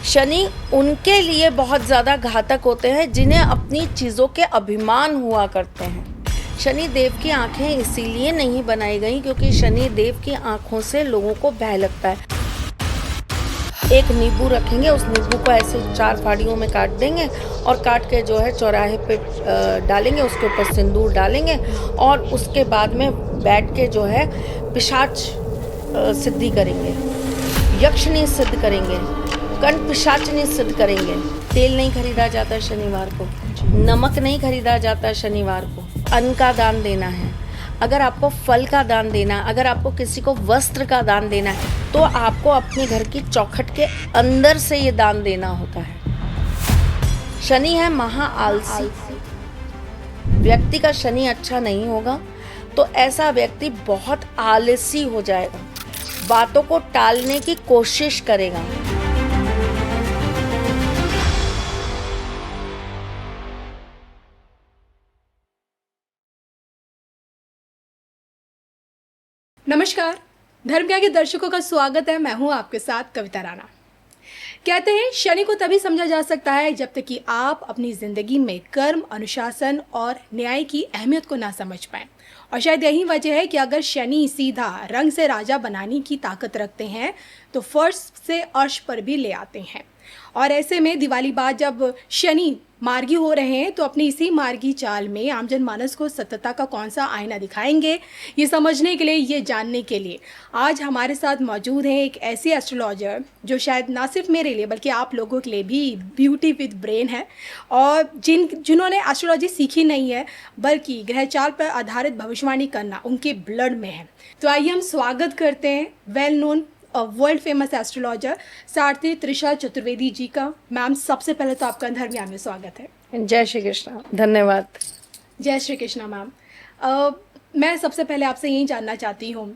शनि उनके लिए बहुत ज़्यादा घातक होते हैं जिन्हें अपनी चीज़ों के अभिमान हुआ करते हैं। शनि देव की आंखें इसीलिए नहीं बनाई गई क्योंकि शनि देव की आंखों से लोगों को भय लगता है। एक नींबू रखेंगे, उस नींबू को ऐसे 4 फाड़ियों में काट देंगे और काट के जो है चौराहे पे डालेंगे, उसके ऊपर सिंदूर डालेंगे और उसके बाद में बैठ के जो है पिशाच सिद्धि करेंगे, यक्षिणी सिद्ध करेंगे, कंठ पिशाचनी सिद्ध करेंगे। तेल नहीं खरीदा जाता शनिवार को, नमक नहीं खरीदा जाता शनिवार को। अन्न का दान देना है, अगर आपको फल का दान देना है, अगर आपको किसी को वस्त्र का दान देना है तो आपको अपने घर की चौखट के अंदर से ये दान देना होता है। शनि है महा आलसी। व्यक्ति का शनि अच्छा नहीं होगा तो ऐसा व्यक्ति बहुत आलसी हो जाएगा, बातों को टालने की कोशिश करेगा। नमस्कार, धर्म ज्ञान के दर्शकों का स्वागत है। मैं हूं आपके साथ कविता राणा। कहते हैं शनि को तभी समझा जा सकता है जब तक कि आप अपनी जिंदगी में कर्म, अनुशासन और न्याय की अहमियत को ना समझ पाएं। और शायद यही वजह है कि अगर शनि सीधा रंग से राजा बनाने की ताकत रखते हैं तो फर्श से अर्श पर भी ले आते हैं। और ऐसे में दिवाली बाद जब शनि मार्गी हो रहे हैं तो अपनी इसी मार्गी चाल में आमजन मानस को सत्यता का कौन सा आईना दिखाएंगे, ये समझने के लिए, ये जानने के लिए आज हमारे साथ मौजूद हैं एक ऐसी एस्ट्रोलॉजर जो शायद ना सिर्फ मेरे लिए बल्कि आप लोगों के लिए भी ब्यूटी विद ब्रेन है और जिन्होंने एस्ट्रोलॉजी सीखी नहीं है बल्कि ग्रहचाल पर आधारित भविष्यवाणी करना उनके ब्लड में है। तो आइए हम स्वागत करते हैं well known world famous astrologer सारथी त्रिशा चतुर्वेदी जी का। मैम, सबसे पहले तो आपका धर्म ज्ञान में स्वागत है। जय श्री कृष्ण। धन्यवाद। जय श्री कृष्ण। मैम, मैं सबसे पहले आपसे यही जानना चाहती हूँ,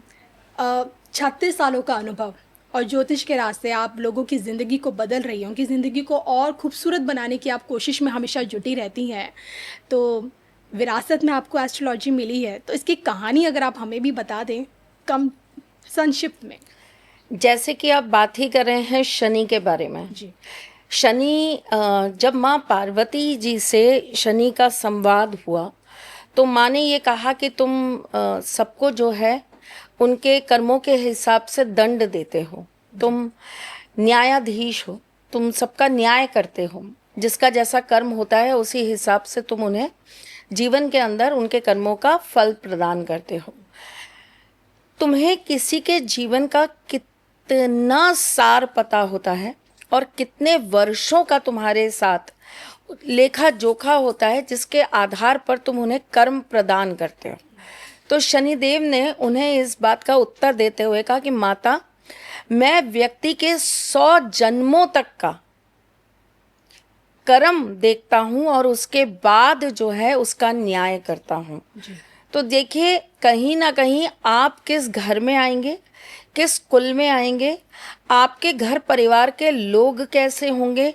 36 सालों का अनुभव और ज्योतिष के रास्ते आप लोगों की ज़िंदगी को बदल रही हैं, उनकी ज़िंदगी को और खूबसूरत बनाने की आप कोशिश में हमेशा जुटी रहती हैं। तो विरासत में आपको एस्ट्रोलॉजी मिली है, तो इसकी कहानी अगर आप हमें भी बता दें कम संक्षिप्त में। जैसे कि आप बात ही कर रहे हैं शनि के बारे में जी। शनि, जब माँ पार्वती जी से शनि का संवाद हुआ तो माँ ने ये कहा कि तुम सबको जो है उनके कर्मों के हिसाब से दंड देते हो, तुम न्यायाधीश हो, तुम सबका न्याय करते हो, जिसका जैसा कर्म होता है उसी हिसाब से तुम उन्हें जीवन के अंदर उनके कर्मों का फल प्रदान करते हो। तुम्हें किसी के जीवन का कितना सार पता होता है और कितने वर्षों का तुम्हारे साथ लेखा जोखा होता है जिसके आधार पर तुम उन्हें कर्म प्रदान करते हो। तो शनिदेव ने उन्हें इस बात का उत्तर देते हुए कहा कि माता, मैं व्यक्ति के 100 जन्मों तक का कर्म देखता हूँ और उसके बाद जो है उसका न्याय करता हूँ। तो देखिए, कहीं ना कहीं आप किस घर में आएंगे, किस कुल में आएंगे, आपके घर परिवार के लोग कैसे होंगे,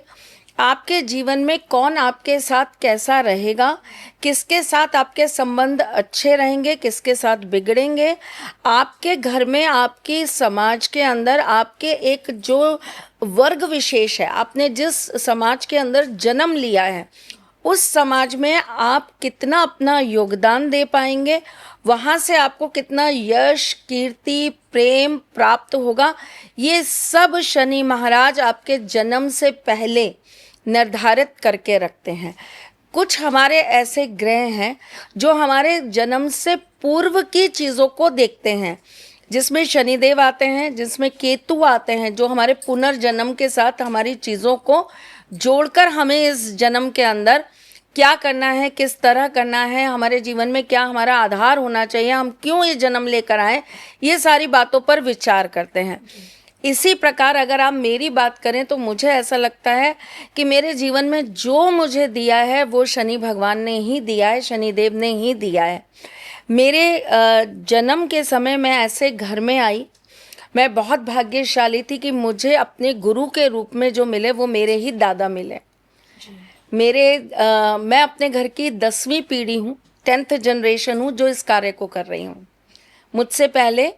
आपके जीवन में कौन आपके साथ कैसा रहेगा, किसके साथ आपके संबंध अच्छे रहेंगे, किसके साथ बिगड़ेंगे, आपके घर में, आपकी समाज के अंदर, आपके एक जो वर्ग विशेष है, आपने जिस समाज के अंदर जन्म लिया है उस समाज में आप कितना अपना योगदान दे पाएंगे, वहाँ से आपको कितना यश, कीर्ति, प्रेम प्राप्त होगा, ये सब शनि महाराज आपके जन्म से पहले निर्धारित करके रखते हैं। कुछ हमारे ऐसे ग्रह हैं जो हमारे जन्म से पूर्व की चीज़ों को देखते हैं, जिसमें शनिदेव आते हैं, जिसमें केतु आते हैं, जो हमारे पुनर्जन्म के साथ हमारी चीज़ों को जोड़कर हमें इस जन्म के अंदर क्या करना है, किस तरह करना है, हमारे जीवन में क्या हमारा आधार होना चाहिए, हम क्यों ये जन्म लेकर आए, ये सारी बातों पर विचार करते हैं। इसी प्रकार अगर आप मेरी बात करें तो मुझे ऐसा लगता है कि मेरे जीवन में जो मुझे दिया है वो शनि भगवान ने ही दिया है, शनिदेव ने ही दिया है। मेरे जन्म के समय मैं ऐसे घर में आई, मैं बहुत भाग्यशाली थी कि मुझे अपने गुरु के रूप में जो मिले वो मेरे ही दादा मिले। मैं अपने घर की 10वीं पीढ़ी हूँ, 10th जनरेशन हूँ जो इस कार्य को कर रही हूँ। मुझसे पहले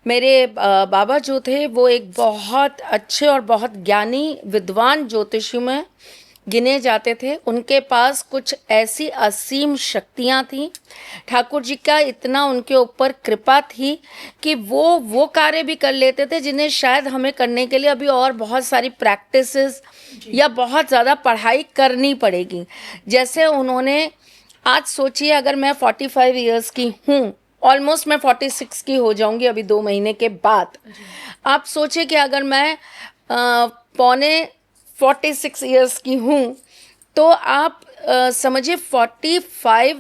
मेरे बाबा जो थे वो एक बहुत अच्छे और बहुत ज्ञानी विद्वान ज्योतिषी में गिने जाते थे। उनके पास कुछ ऐसी असीम शक्तियाँ थीं, ठाकुर जी का इतना उनके ऊपर कृपा थी कि वो कार्य भी कर लेते थे जिन्हें शायद हमें करने के लिए अभी और बहुत सारी प्रैक्टिसेस या बहुत ज़्यादा पढ़ाई करनी पड़ेगी। जैसे उन्होंने, आज सोचिए अगर मैं 45 इयर्स की हूँ, ऑलमोस्ट मैं 46 की हो जाऊंगी अभी 2 महीने के बाद। आप सोचिए कि अगर मैं पौने 46 इयर्स की हूँ तो आप समझिए 45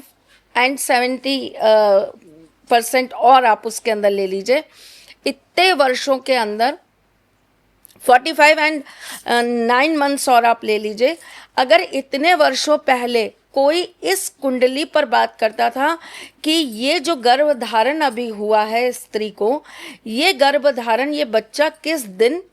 एंड 70% और आप उसके अंदर ले लीजिए। इतने वर्षों के अंदर 45 एंड 9 मंथ्स और आप ले लीजिए। अगर इतने वर्षों पहले कोई इस कुंडली पर बात करता था कि ये जो गर्भधारण अभी हुआ है स्त्री को, ये गर्भधारण, ये बच्चा किस दिन,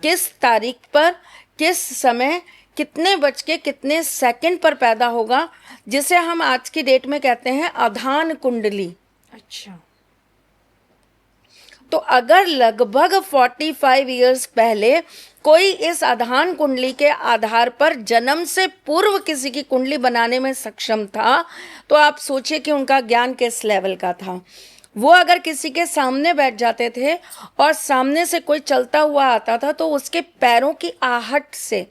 किस तारीख पर, किस समय, कितने बज के कितने सेकंड पर पैदा होगा, जिसे हम आज की डेट में कहते हैं आधान कुंडली। अच्छा। तो अगर लगभग 45 इयर्स पहले कोई इस आधान कुंडली के आधार पर जन्म से पूर्व किसी की कुंडली बनाने में सक्षम था, तो आप सोचिए कि उनका ज्ञान किस लेवल का था। वो अगर किसी के सामने बैठ जाते थे और सामने से कोई चलता हुआ आता था तो उसके पैरों की आहट से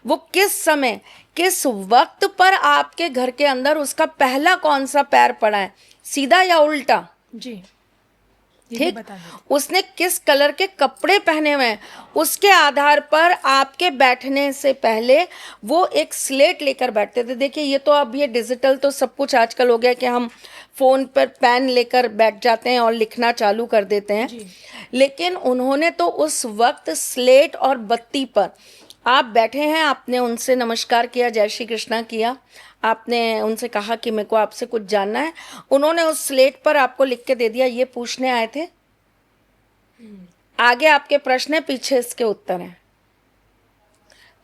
वो किस समय, किस वक्त पर आपके घर के अंदर उसका पहला कौन सा पैर पड़ा है, सीधा या उल्टा, जी, ठीक, उसने किस कलर के कपड़े पहने हुए हैं, उसके आधार पर आपके बैठने से पहले वो एक स्लेट लेकर बैठते थे। देखिए ये तो अब ये डिजिटल तो सब कुछ आजकल हो गया कि हम फ़ोन पर पेन लेकर बैठ जाते हैं और लिखना चालू कर देते हैं, लेकिन उन्होंने तो उस वक्त स्लेट और बत्ती पर आप बैठे हैं, आपने उनसे नमस्कार किया, जय श्री कृष्णा किया, आपने उनसे कहा कि मेरे को आपसे कुछ जानना है, उन्होंने उस स्लेट पर आपको लिख के दे दिया, ये पूछने आए थे, आगे आपके प्रश्न है, पीछे इसके उत्तर हैं।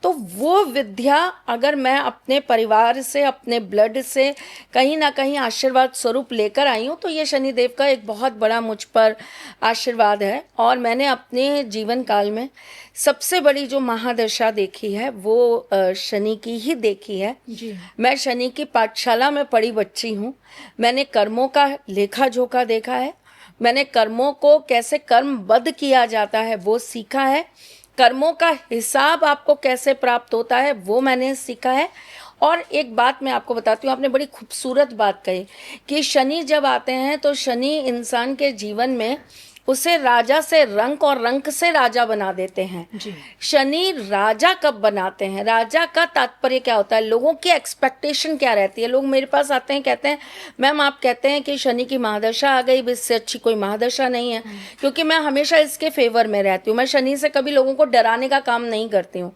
तो वो विद्या अगर मैं अपने परिवार से, अपने ब्लड से कहीं ना कहीं आशीर्वाद स्वरूप लेकर आई हूँ, तो ये शनिदेव का एक बहुत बड़ा मुझ पर आशीर्वाद है। और मैंने अपने जीवन काल में सबसे बड़ी जो महादशा देखी है वो शनि की ही देखी है। जी। मैं शनि की पाठशाला में पढ़ी बच्ची हूँ। मैंने कर्मों का लेखा जोखा देखा है, मैंने कर्मों को कैसे कर्मबद्ध किया जाता है वो सीखा है, कर्मों का हिसाब आपको कैसे प्राप्त होता है वो मैंने सीखा है। और एक बात मैं आपको बताती हूँ, आपने बड़ी खूबसूरत बात कही कि शनि जब आते हैं तो शनि इंसान के जीवन में उसे राजा से रंक और रंक से राजा बना देते हैं। जी। शनि राजा कब बनाते हैं, राजा का तात्पर्य क्या होता है, लोगों की एक्सपेक्टेशन क्या रहती है। लोग मेरे पास आते हैं, कहते हैं मैम आप कहते हैं कि शनि की महादशा आ गई, इससे अच्छी कोई महादशा नहीं है, क्योंकि मैं हमेशा इसके फेवर में रहती हूँ। मैं शनि से कभी लोगों को डराने का काम नहीं करती हूँ,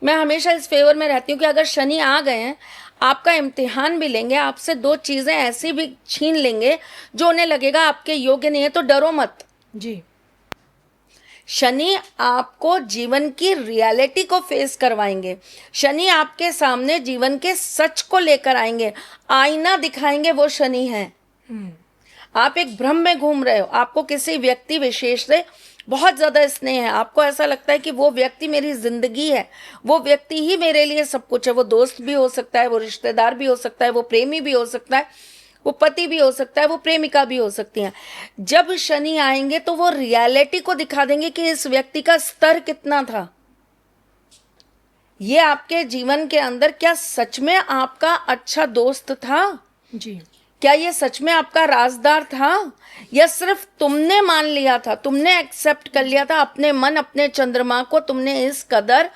मैं हमेशा इस फेवर में रहती हूँ कि अगर शनि आ गए हैं, आपका इम्तिहान भी लेंगे, आपसे 2 चीज़ें ऐसी भी छीन लेंगे जो उन्हें लगेगा आपके योग्य नहीं है, तो डरो मत। जी। शनि आपको जीवन की रियलिटी को फेस करवाएंगे, शनि आपके सामने जीवन के सच को लेकर आएंगे, आईना दिखाएंगे, वो शनि है। आप एक भ्रम में घूम रहे हो, आपको किसी व्यक्ति विशेष से बहुत ज़्यादा स्नेह है, आपको ऐसा लगता है कि वो व्यक्ति मेरी ज़िंदगी है, वो व्यक्ति ही मेरे लिए सब कुछ है। वो दोस्त भी हो सकता है, वो रिश्तेदार भी हो सकता है, वो प्रेमी भी हो सकता है, वो पति भी हो सकता है, वो प्रेमिका भी हो सकती हैं। जब शनि आएंगे तो वो रियलिटी को दिखा देंगे कि इस व्यक्ति का स्तर कितना था, ये आपके जीवन के अंदर क्या सच में आपका अच्छा दोस्त था, जी। क्या ये सच में आपका राजदार था, या सिर्फ तुमने मान लिया था, तुमने एक्सेप्ट कर लिया था, अपने मन, अपने चंद्रमा को तुमने इस कदर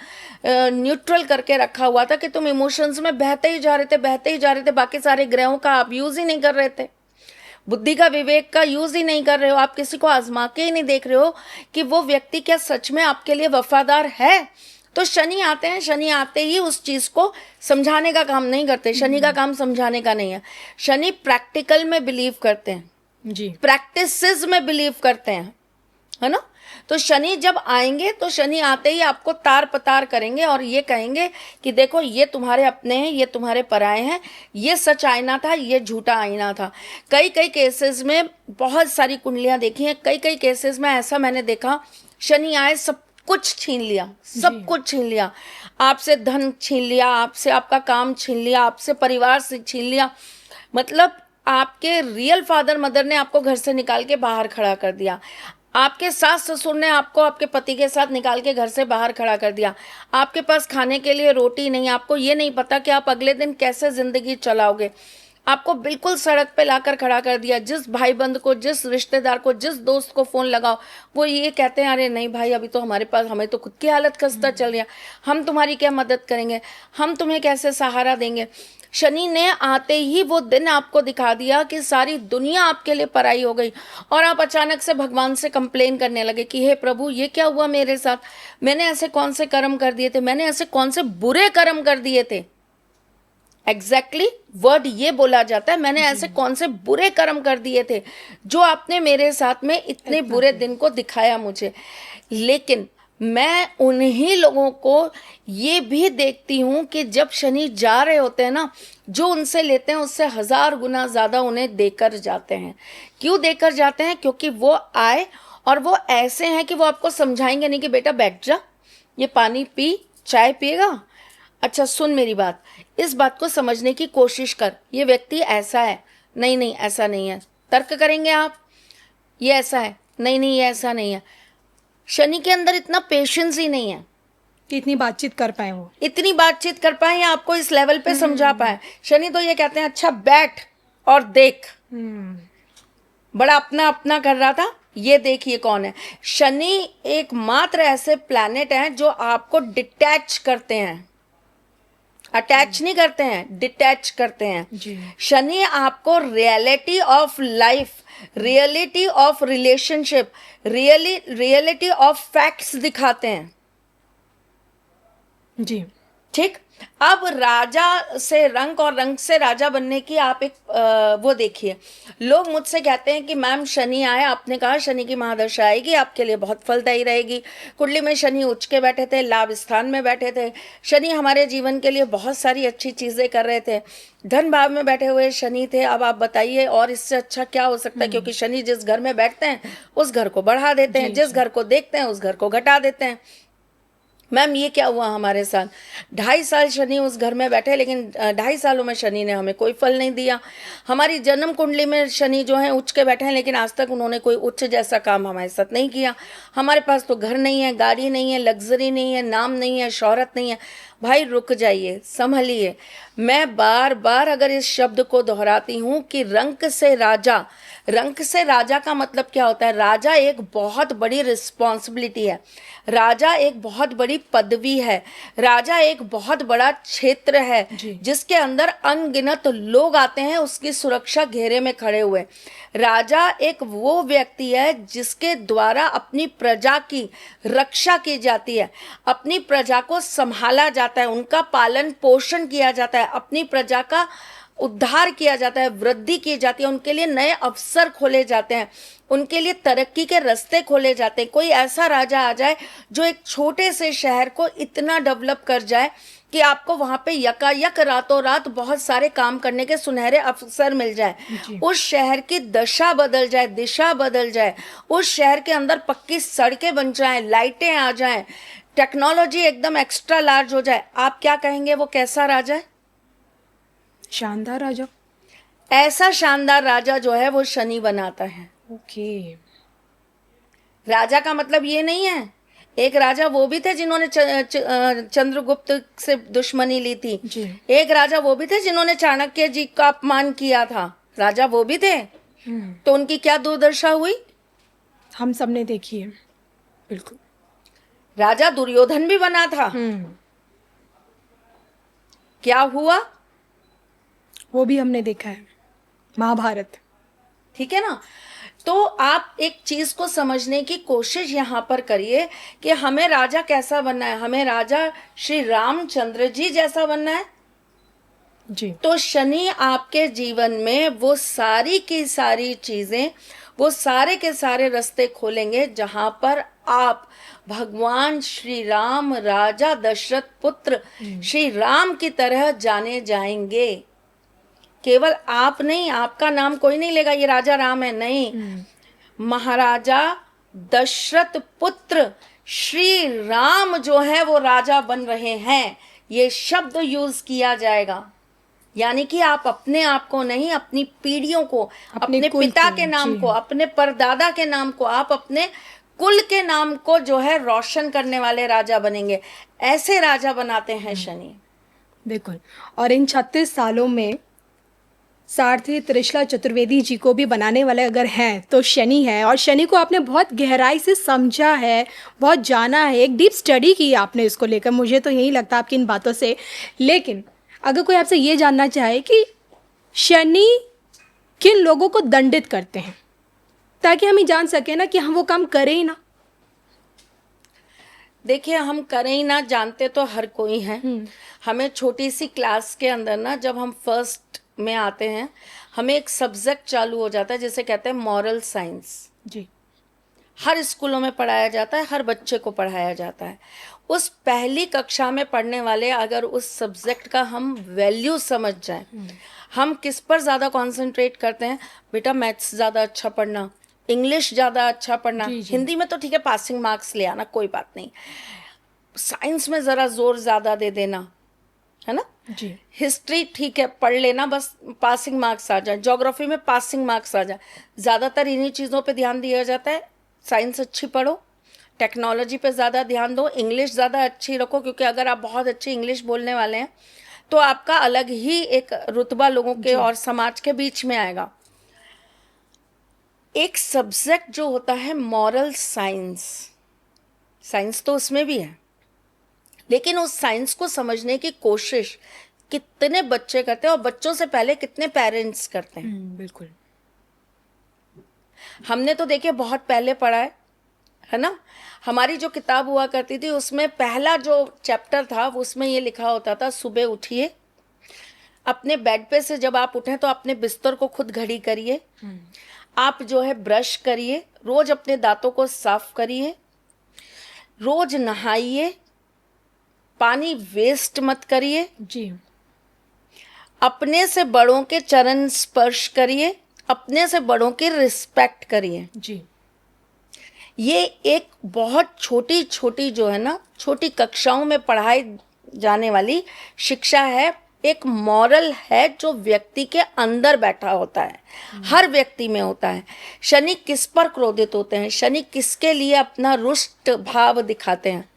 न्यूट्रल करके रखा हुआ था कि तुम इमोशंस में बहते ही जा रहे थे, बाकी सारे ग्रहों का आप यूज ही नहीं कर रहे थे, बुद्धि का, विवेक का यूज ही नहीं कर रहे हो, आप किसी को आजमा के ही नहीं देख रहे हो कि वो व्यक्ति क्या सच में आपके लिए वफादार है। तो शनि आते हैं, शनि आते ही उस चीज़ को समझाने का काम नहीं करते, शनि का काम समझाने का नहीं है। शनि प्रैक्टिकल में बिलीव करते हैं, जी। प्रैक्टिसेस में बिलीव करते हैं। है ना। तो शनि जब आएंगे तो शनि आते ही आपको तार पतार करेंगे और ये कहेंगे कि देखो ये तुम्हारे अपने हैं, ये तुम्हारे पराए हैं, ये सच आईना था, ये झूठा आईना था। कई कई केसेस में बहुत सारी कुंडलियां देखी हैं, कई कई केसेस में ऐसा मैंने देखा, शनि आए सब कुछ छीन लिया, सब कुछ छीन लिया, आपसे धन छीन लिया, आपसे आपका काम छीन लिया, आपसे परिवार से छीन लिया। मतलब आपके रियल फादर मदर ने आपको घर से निकाल के बाहर खड़ा कर दिया, आपके सास ससुर ने आपको आपके पति के साथ निकाल के घर से बाहर खड़ा कर दिया, आपके पास खाने के लिए रोटी नहीं, आपको ये नहीं पता कि आप अगले दिन कैसे जिंदगी चलाओगे, आपको बिल्कुल सड़क पे लाकर खड़ा कर दिया। जिस भाई बंद को, जिस रिश्तेदार को, जिस दोस्त को फोन लगाओ वो ये कहते हैं अरे नहीं भाई अभी तो हमारे पास, हमें तो खुद की हालत खस्ता चल रही है, हम तुम्हारी क्या मदद करेंगे, हम तुम्हें कैसे सहारा देंगे। शनि ने आते ही वो दिन आपको दिखा दिया कि सारी दुनिया आपके लिए पराई हो गई और आप अचानक से भगवान से कंप्लेन करने लगे कि हे प्रभु ये क्या हुआ मेरे साथ, मैंने ऐसे कौन से कर्म कर दिए थे, मैंने ऐसे कौन से बुरे कर्म कर दिए थे। एग्जैक्टली वर्ड ये बोला जाता है, मैंने ऐसे कौन से बुरे कर्म कर दिए थे जो आपने मेरे साथ में इतने बुरे दिन को दिखाया मुझे। लेकिन मैं उन्हीं लोगों को ये भी देखती हूँ कि जब शनि जा रहे होते हैं ना, जो उनसे लेते हैं उससे 1000 गुना ज़्यादा उन्हें देकर जाते हैं। क्यों देकर जाते हैं? क्योंकि वो आए और वो ऐसे हैं कि वो आपको समझाएंगे नहीं कि बेटा बैठ जा, ये पानी पी, चाय पिएगा, अच्छा सुन मेरी बात, इस बात को समझने की कोशिश कर, ये व्यक्ति ऐसा है, नहीं नहीं ऐसा नहीं है, तर्क करेंगे आप, ये ऐसा है, नहीं नहीं ये ऐसा नहीं है। शनि के अंदर इतना पेशेंस ही नहीं है कि इतनी बातचीत कर पाए, वो इतनी बातचीत कर पाए या आपको इस लेवल पे समझा पाए। शनि तो ये कहते हैं अच्छा बैठ और देख, बड़ा अपना अपना कर रहा था, ये देखिए कौन है। शनि एकमात्र ऐसे प्लैनेट हैं जो आपको डिटैच करते हैं, अटैच नहीं करते हैं, डिटैच करते हैं जी। शनि आपको reality of life, reality of relationship, reality of facts दिखाते हैं। जी ठीक। अब राजा से रंक और रंक से राजा बनने की आप एक वो देखिए, लोग मुझसे कहते हैं कि मैम शनि आए, आपने कहा शनि की महादशा आएगी आपके लिए बहुत फलदायी रहेगी, कुंडली में शनि उच्च के बैठे थे, लाभ स्थान में बैठे थे, शनि हमारे जीवन के लिए बहुत सारी अच्छी चीज़ें कर रहे थे, धन भाव में बैठे हुए शनि थे। अब आप बताइए और इससे अच्छा क्या हो सकता है, क्योंकि शनि जिस घर में बैठते हैं उस घर को बढ़ा देते हैं, जिस घर को देखते हैं उस घर को घटा देते हैं। मैम ये क्या हुआ हमारे साथ, 2.5 साल शनि उस घर में बैठे, लेकिन 2.5 सालों में शनि ने हमें कोई फल नहीं दिया। हमारी जन्म कुंडली में शनि जो है उच्च के बैठे हैं, लेकिन आज तक उन्होंने कोई उच्च जैसा काम हमारे साथ नहीं किया। हमारे पास तो घर नहीं है, गाड़ी नहीं है, लग्जरी नहीं है, नाम नहीं है, शोहरत नहीं है। भाई रुक जाइए, संभलिए। मैं बार बार अगर इस शब्द को दोहराती हूँ कि रंक से राजा, रंक से राजा का मतलब क्या होता है? राजा एक बहुत बड़ी रिस्पॉन्सिबिलिटी है, राजा एक बहुत बड़ी पदवी है, राजा एक बहुत बड़ा क्षेत्र है जिसके अंदर अनगिनत लोग आते हैं उसकी सुरक्षा घेरे में खड़े हुए। राजा एक वो व्यक्ति है जिसके द्वारा अपनी प्रजा की रक्षा की जाती है, अपनी प्रजा को संभाला जाता है, उनका पालन पोषण किया जाता है, अपनी प्रजा का उद्धार किया जाता है, वृद्धि की जाती है, उनके लिए नए अवसर खोले जाते हैं, उनके लिए तरक्की के रास्ते खोले जाते हैं। कोई ऐसा राजा आ जाए जो एक छोटे से शहर को इतना डेवलप कर जाए कि आपको वहां पे यकायक रातों रात बहुत सारे काम करने के सुनहरे अवसर मिल जाए, उस शहर की दशा बदल जाए, दिशा बदल जाए, उस शहर के अंदर पक्की सड़कें बन जाएं, लाइटें आ जाएं, टेक्नोलॉजी एकदम एक्स्ट्रा लार्ज हो जाए। आप क्या कहेंगे वो कैसा राजा है? शानदार राजा। ऐसा शानदार राजा जो है वो शनि बनाता है। ओके। राजा का मतलब ये नहीं है, एक राजा वो भी थे जिन्होंने चंद्रगुप्त से दुश्मनी ली थी जी। एक राजा वो भी थे जिन्होंने चाणक्य जी का अपमान किया था, राजा वो भी थे। तो उनकी क्या दुर्दशा हुई हम सब ने देखी है। बिल्कुल। राजा दुर्योधन भी बना था, क्या हुआ वो भी हमने देखा है, महाभारत। ठीक है ना। तो आप एक चीज को समझने की कोशिश यहाँ पर करिए कि हमें राजा कैसा बनना है, हमें राजा श्री रामचंद्र जी जैसा बनना है। जी। तो शनि आपके जीवन में वो सारी की सारी चीजें, वो सारे के सारे रास्ते खोलेंगे जहां पर आप भगवान श्री राम, राजा दशरथ पुत्र श्री राम की तरह जाने जाएंगे। केवल आप नहीं, आपका नाम कोई नहीं लेगा ये राजा राम है, नहीं, महाराजा दशरथ पुत्र श्री राम जो है वो राजा बन रहे हैं, ये शब्द यूज किया जाएगा। यानी कि आप अपने आप को नहीं, अपनी पीढ़ियों को, अपने पिता के नाम को, अपने परदादा के नाम को, आप अपने कुल के नाम को जो है रोशन करने वाले राजा बनेंगे। ऐसे राजा बनाते हैं शनि। बिल्कुल। और इन 36 सालों में सारथी त्रिशला चतुर्वेदी जी को भी बनाने वाले अगर हैं तो शनि है। और शनि को आपने बहुत गहराई से समझा है, बहुत जाना है, एक डीप स्टडी की आपने इसको लेकर, मुझे तो यही लगता है आपकी इन बातों से। लेकिन अगर कोई आपसे ये जानना चाहे कि शनि किन लोगों को दंडित करते हैं, ताकि हम ये जान सकें ना कि हम वो काम करें ही ना। देखिए, हम करें ही ना, जानते तो हर कोई है। हमें छोटी सी क्लास के अंदर ना, जब हम फर्स्ट में आते हैं, हमें एक सब्जेक्ट चालू हो जाता है जिसे कहते हैं मॉरल साइंस जी। हर स्कूलों में पढ़ाया जाता है, हर बच्चे को पढ़ाया जाता है। उस पहली कक्षा में पढ़ने वाले अगर उस सब्जेक्ट का हम वैल्यू समझ जाएं, हम किस पर ज़्यादा कंसंट्रेट करते हैं, बेटा मैथ्स ज़्यादा अच्छा पढ़ना, इंग्लिश ज़्यादा अच्छा पढ़ना, हिंदी में तो ठीक है पासिंग मार्क्स ले आना, कोई बात नहीं, साइंस में ज़रा जोर ज़्यादा दे देना, है ना जी। हिस्ट्री ठीक है पढ़ लेना, बस पासिंग मार्क्स आ जाए, ज्योग्राफी में पासिंग मार्क्स आ जाए, ज़्यादातर इन्हीं चीज़ों पे ध्यान दिया जाता है। साइंस अच्छी पढ़ो, टेक्नोलॉजी पे ज़्यादा ध्यान दो, इंग्लिश ज़्यादा अच्छी रखो, क्योंकि अगर आप बहुत अच्छी इंग्लिश बोलने वाले हैं तो आपका अलग ही एक रुतबा लोगों के और समाज के बीच में आएगा। एक सब्जेक्ट जो होता है मॉरल साइंस, साइंस तो उसमें भी है, लेकिन उस साइंस को समझने की कोशिश कितने बच्चे करते हैं और बच्चों से पहले कितने पेरेंट्स करते हैं। बिल्कुल। हमने तो देखिए बहुत पहले पढ़ा है ना। हमारी जो किताब हुआ करती थी उसमें पहला जो चैप्टर था उसमें ये लिखा होता था, सुबह उठिए, अपने बेड पे से जब आप उठें तो अपने बिस्तर को खुद घड़ी करिए, आप जो है ब्रश करिए, रोज अपने दांतों को साफ करिए, रोज नहाइए, पानी वेस्ट मत करिए जी। अपने से बड़ों के चरण स्पर्श करिए, अपने से बड़ों की रिस्पेक्ट करिए। जी। ये एक बहुत छोटी छोटी जो है ना, छोटी कक्षाओं में पढ़ाई जाने वाली शिक्षा है, एक मॉरल है जो व्यक्ति के अंदर बैठा होता है, हर व्यक्ति में होता है। शनि किस पर क्रोधित होते हैं, शनि किसके लिए अपना रुष्ट भाव दिखाते हैं?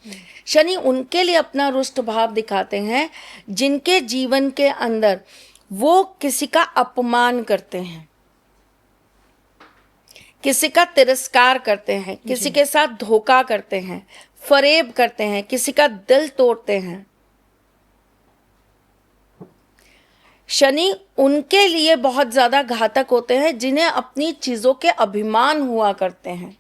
शनि उनके लिए अपना रुष्ट भाव दिखाते हैं जिनके जीवन के अंदर वो किसी का अपमान करते हैं, किसी का तिरस्कार करते हैं, किसी के साथ धोखा करते हैं, फरेब करते हैं, किसी का दिल तोड़ते हैं। शनि उनके लिए बहुत ज्यादा घातक होते हैं जिन्हें अपनी चीजों के अभिमान हुआ करते हैं,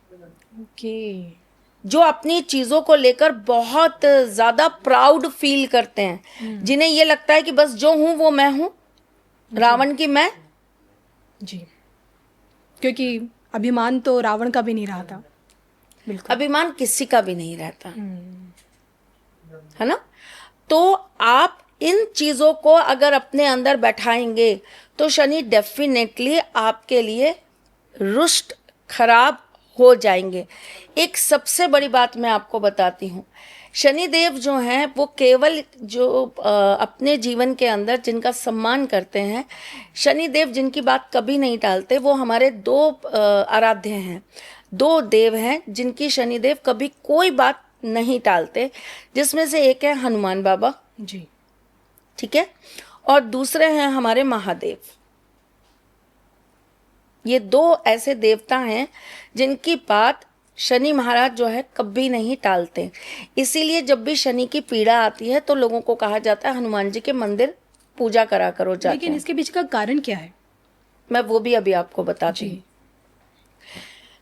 जो अपनी चीजों को लेकर बहुत ज्यादा प्राउड फील करते हैं, जिन्हें ये लगता है कि बस जो हूं वो मैं हूं, रावण की मैं। जी। क्योंकि अभिमान तो रावण का भी नहीं रहा था। बिल्कुल। अभिमान किसी का भी नहीं रहता, है ना। तो आप इन चीजों को अगर अपने अंदर बैठाएंगे तो शनि डेफिनेटली आपके लिए रुष्ट खराब हो जाएंगे। एक सबसे बड़ी बात मैं आपको बताती हूँ, शनिदेव जो हैं वो केवल जो अपने जीवन के अंदर जिनका सम्मान करते हैं, शनिदेव जिनकी बात कभी नहीं टालते, वो हमारे दो आराध्य हैं, दो देव हैं जिनकी शनिदेव कभी कोई बात नहीं टालते, जिसमें से एक है हनुमान बाबा जी, ठीक है, और दूसरे हैं हमारे महादेव। ये दो ऐसे देवता हैं जिनकी बात शनि महाराज जो है कभी नहीं टालते। इसीलिए जब भी शनि की पीड़ा आती है तो लोगों को कहा जाता है हनुमान जी के मंदिर पूजा करा करो जाके। लेकिन इसके पीछे का कारण क्या है? मैं वो भी अभी आपको बताती हूँ।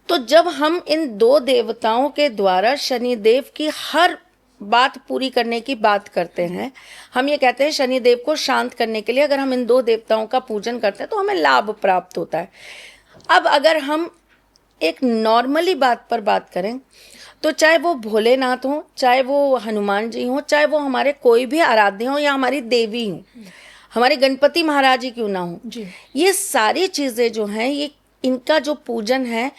तो जब हम इन दो देवताओं के द्वारा शनिदेव की हर बात पूरी करने की बात करते हैं, हम ये कहते हैं शनिदेव को शांत करने के लिए अगर हम इन दो देवताओं का पूजन करते हैं तो हमें लाभ प्राप्त होता है। अब अगर हम एक नॉर्मली बात पर बात करें तो चाहे वो भोलेनाथ हो, चाहे वो हनुमान जी हो, चाहे वो हमारे कोई भी आराध्य हो या हमारी देवी हो, हमारे गणपति महाराज जी क्यों ना हो, जी। ये सारी चीज़ें जो हैं, ये इनका जो पूजन है,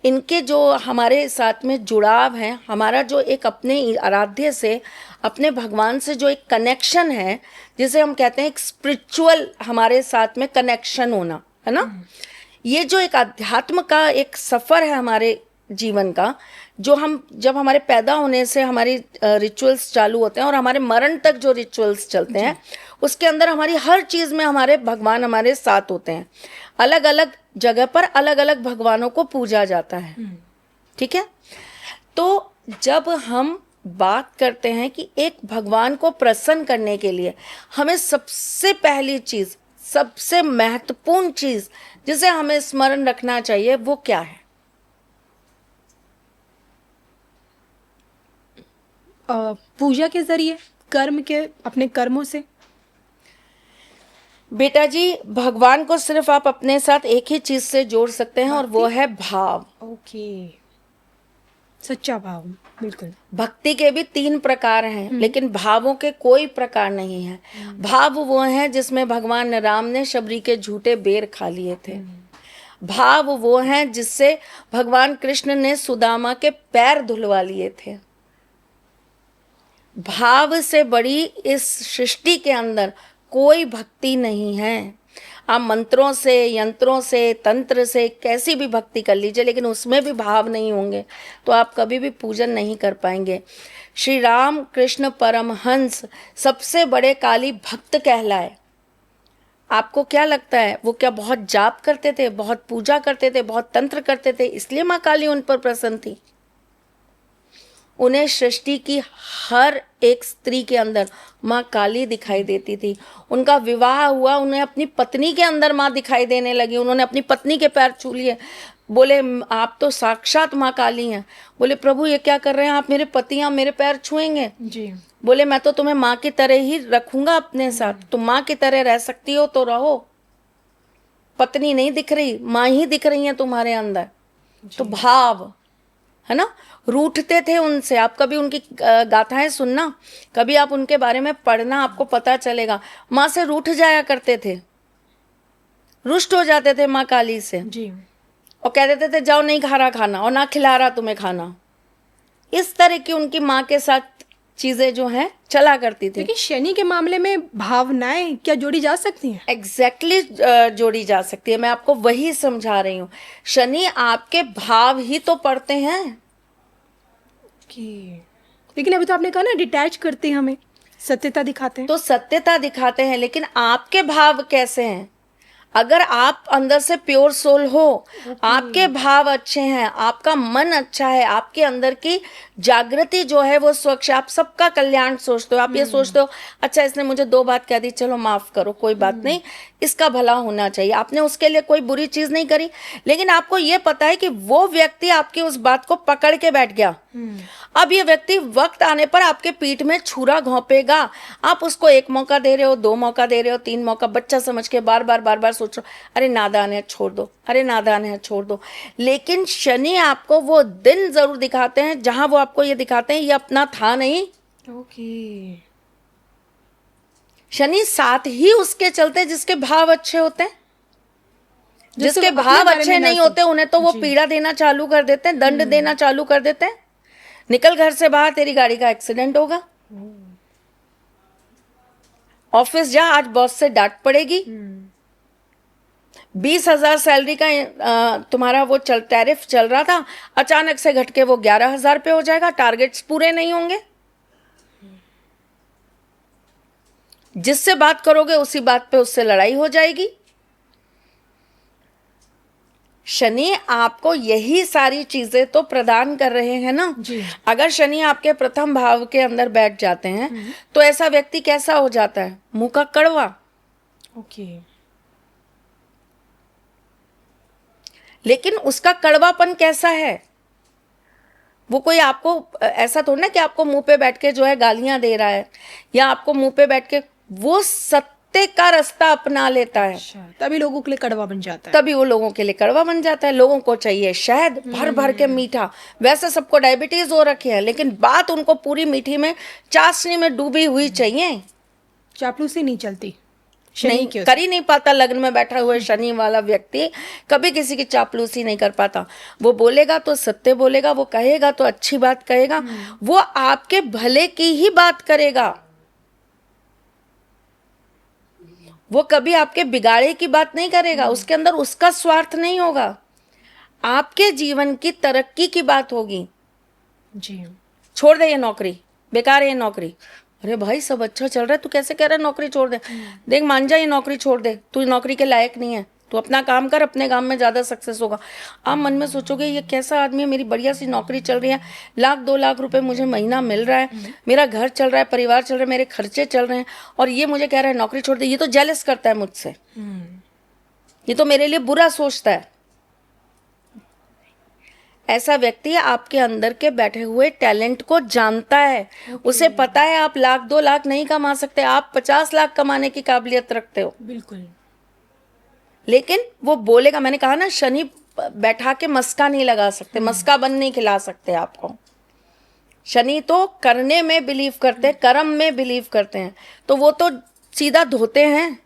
इनके जो हमारे साथ में जुड़ाव है, हमारा जो एक अपने आराध्य से, अपने भगवान से जो एक कनेक्शन है, जिसे हम कहते हैं एक स्पिरिचुअल हमारे साथ में कनेक्शन होना, है ना। ये जो एक अध्यात्म का एक सफ़र है हमारे जीवन का, जो हम जब हमारे पैदा होने से हमारी रिचुअल्स चालू होते हैं और हमारे मरण तक जो रिचुअल्स चलते हैं, उसके अंदर हमारी हर चीज़ में हमारे भगवान हमारे साथ होते हैं। अलग अलग जगह पर अलग अलग भगवानों को पूजा जाता है, ठीक है। तो जब हम बात करते हैं कि एक भगवान को प्रसन्न करने के लिए हमें सबसे पहली चीज़, सबसे महत्वपूर्ण चीज़ जिसे हमें स्मरण रखना चाहिए, वो क्या है? पूजा के जरिए, कर्म के, अपने कर्मों से। बेटा जी, भगवान को सिर्फ आप अपने साथ एक ही चीज से जोड़ सकते हैं और वो है भाव। ओके, सच्चा भाव, बिल्कुल। भक्ति के भी 3 प्रकार हैं, लेकिन भावों के कोई प्रकार नहीं है। भाव वो हैं जिसमें भगवान राम ने शबरी के झूठे बेर खा लिए थे। भाव वो हैं जिससे भगवान कृष्ण ने सुदामा के पैर धुलवा लिए थे। भाव से बड़ी इस सृष्टि के अंदर कोई भक्ति नहीं है। आप मंत्रों से, यंत्रों से, तंत्र से कैसी भी भक्ति कर लीजिए, लेकिन उसमें भी भाव नहीं होंगे तो आप कभी भी पूजन नहीं कर पाएंगे। श्री राम कृष्ण परमहंस सबसे बड़े काली भक्त कहलाए। आपको क्या लगता है, वो क्या बहुत जाप करते थे, बहुत पूजा करते थे, बहुत तंत्र करते थे, इसलिए माँ काली उन पर प्रसन्न थी? उन्हें सृष्टि की हर एक स्त्री के अंदर माँ काली दिखाई देती थी। उनका विवाह हुआ, उन्हें अपनी पत्नी के अंदर माँ दिखाई देने लगी। उन्होंने अपनी पत्नी के पैर छू लिए, बोले आप तो साक्षात माँ काली हैं। बोले प्रभु ये क्या कर रहे हैं आप, मेरे पति हैं, मेरे पैर छुएंगे? जी। बोले मैं तो तुम्हें माँ की तरह ही रखूंगा अपने साथ, तुम माँ की तरह रह सकती हो तो रहो। पत्नी नहीं दिख रही, माँ ही दिख रही है तुम्हारे अंदर। तो भाव है ना, रूठते थे उनसे। आप कभी उनकी गाथाएं सुनना, कभी आप उनके बारे में पढ़ना, आपको पता चलेगा। माँ से रूठ जाया करते थे, रुष्ट हो जाते थे माँ काली से, जी। और कह देते थे जाओ नहीं खा रहा खाना, और ना खिला रहा तुम्हें खाना। इस तरह की उनकी माँ के साथ चीजें जो हैं चला करती थी। लेकिन शनि के मामले में भावनाएं क्या जोड़ी जा सकती हैं? एग्जैक्टली जोड़ी जा सकती है। मैं आपको वही समझा रही हूँ। शनि आपके भाव ही तो पढ़ते हैं। लेकिन अभी तो आपने कहा ना डिटैच करते हैं, हमें सत्यता दिखाते हैं। तो सत्यता दिखाते हैं, लेकिन आपके भाव कैसे हैं? अगर आप अंदर से प्योर सोल हो, आपके भाव अच्छे हैं, आपका मन अच्छा है, आपके अंदर की जागृति जो है वो स्वच्छ, आप सबका कल्याण सोचते हो, आप ये सोचते हो अच्छा इसने मुझे 2 बात कह दी, चलो माफ करो, कोई बात नहीं, इसका भला होना चाहिए। आपने उसके लिए कोई बुरी चीज नहीं करी, लेकिन आपको ये पता है कि वो व्यक्ति आपकी उस बात को पकड़ के बैठ गया। अब ये व्यक्ति वक्त आने पर आपके पीठ में छुरा घोंपेगा। आप उसको 1 मौका दे रहे हो, 2 मौका दे रहे हो, 3 मौका, बच्चा समझ के बार बार सोच रहे हो अरे नादान है छोड़ दो, अरे नादान है छोड़ दो। लेकिन शनि आपको वो दिन जरूर दिखाते हैं जहां वो आपको ये दिखाते हैं ये अपना था नहीं। ओके। शनि साथ ही उसके चलते जिसके भाव अच्छे होते हैं। जिसके भाव अच्छे नहीं होते उन्हें तो वो पीड़ा देना चालू कर देते हैं, दंड देना चालू कर देते हैं। निकल घर से बाहर, तेरी गाड़ी का एक्सीडेंट होगा, ऑफिस जा, आज बॉस से डांट पड़ेगी, 20,000 सैलरी का तुम्हारा वो टैरिफ चल रहा था, अचानक से घट के वो 11,000 पे हो जाएगा, टारगेट्स पूरे नहीं होंगे। जिससे बात करोगे उसी बात पे उससे लड़ाई हो जाएगी। शनि आपको यही सारी चीजें तो प्रदान कर रहे हैं ना जी। अगर शनि आपके प्रथम भाव के अंदर बैठ जाते हैं तो ऐसा व्यक्ति कैसा हो जाता है? मुंह का कड़वा। ओके। लेकिन उसका कड़वापन कैसा है? वो कोई आपको ऐसा थोड़ा ना कि आपको मुंह पे बैठ के जो है गालियां दे रहा है, या आपको मुंह पे बैठ के, वो सत्य सत्य का रास्ता अपना लेता है, अच्छा, तभी लोगों के लिए कड़वा बन जाता है। तभी वो लोगों के लिए कड़वा बन जाता है। लोगों को चाहिए शहद भर भर के मीठा, वैसे सबको डायबिटीज हो रखी है, लेकिन बात उनको पूरी मीठी में, चाशनी में डूबी हुई चाहिए। चापलूसी नहीं चलती, शनि नहीं के कर ही नहीं पाता। लग्न में बैठा हुआ शनि वाला व्यक्ति कभी किसी की चापलूसी नहीं कर पाता। वो बोलेगा तो सत्य बोलेगा, वो कहेगा तो अच्छी बात कहेगा, वो आपके भले की ही बात करेगा, वो कभी आपके बिगाड़े की बात नहीं करेगा। उसके अंदर उसका स्वार्थ नहीं होगा, आपके जीवन की तरक्की की बात होगी। जी, छोड़ दे ये नौकरी, बेकार है ये नौकरी। अरे भाई सब अच्छा चल रहा है, तू कैसे कह रहा है नौकरी छोड़ दे? देख मान जा, ये नौकरी छोड़ दे, तू नौकरी के लायक नहीं है, तू अपना काम कर, अपने काम में ज़्यादा सक्सेस होगा। आप मन में सोचोगे ये कैसा आदमी है, मेरी बढ़िया सी नौकरी चल रही है, 1-2 लाख रुपए मुझे महीना मिल रहा है, मेरा घर चल रहा है, परिवार चल रहा है, मेरे खर्चे चल रहे हैं, और ये मुझे कह रहा है नौकरी छोड़ दे। ये तो जेलस करता है मुझसे, ये तो मेरे लिए बुरा सोचता है। ऐसा व्यक्ति आपके अंदर के बैठे हुए टैलेंट को जानता है। उसे पता है आप 1-2 लाख नहीं कमा सकते, आप 50 लाख कमाने की काबिलियत रखते हो। बिल्कुल। लेकिन वो बोलेगा, मैंने कहा ना, शनि बैठा के मस्का नहीं लगा सकते, मस्का बन नहीं खिला सकते आपको। शनि तो करने में बिलीव करते हैं, कर्म में बिलीव करते हैं, तो वो तो सीधा धोते हैं।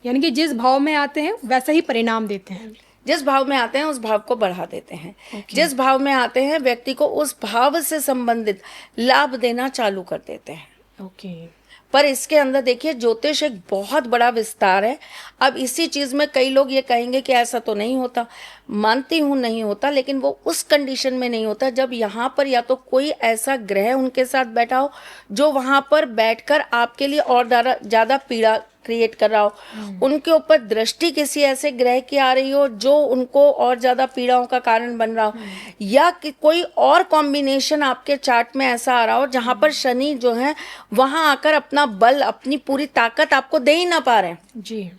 यानी कि जिस भाव में आते हैं वैसा ही परिणाम देते हैं। जिस भाव में आते हैं उस भाव को बढ़ा देते हैं। जिस भाव में आते हैं व्यक्ति को उस भाव से संबंधित लाभ देना चालू कर देते हैं। ओके। पर इसके अंदर देखिए, ज्योतिष एक बहुत बड़ा विस्तार है। अब इसी चीज में कई लोग ये कहेंगे कि ऐसा तो नहीं होता, मानती हूँ नहीं होता, लेकिन वो उस कंडीशन में नहीं होता जब यहाँ पर या तो कोई ऐसा ग्रह उनके साथ बैठा हो जो वहां पर बैठकर आपके लिए और ज्यादा पीड़ा क्रिएट कर रहा हो, उनके ऊपर दृष्टि किसी ऐसे ग्रह की आ रही हो जो उनको और ज्यादा पीड़ाओं का कारण बन रहा हो, या कि कोई और कॉम्बिनेशन आपके चार्ट में ऐसा आ रहा हो जहां पर शनि जो है वहां आकर अपना बल, अपनी पूरी ताकत आपको दे ही ना पा रहे हैं। जी,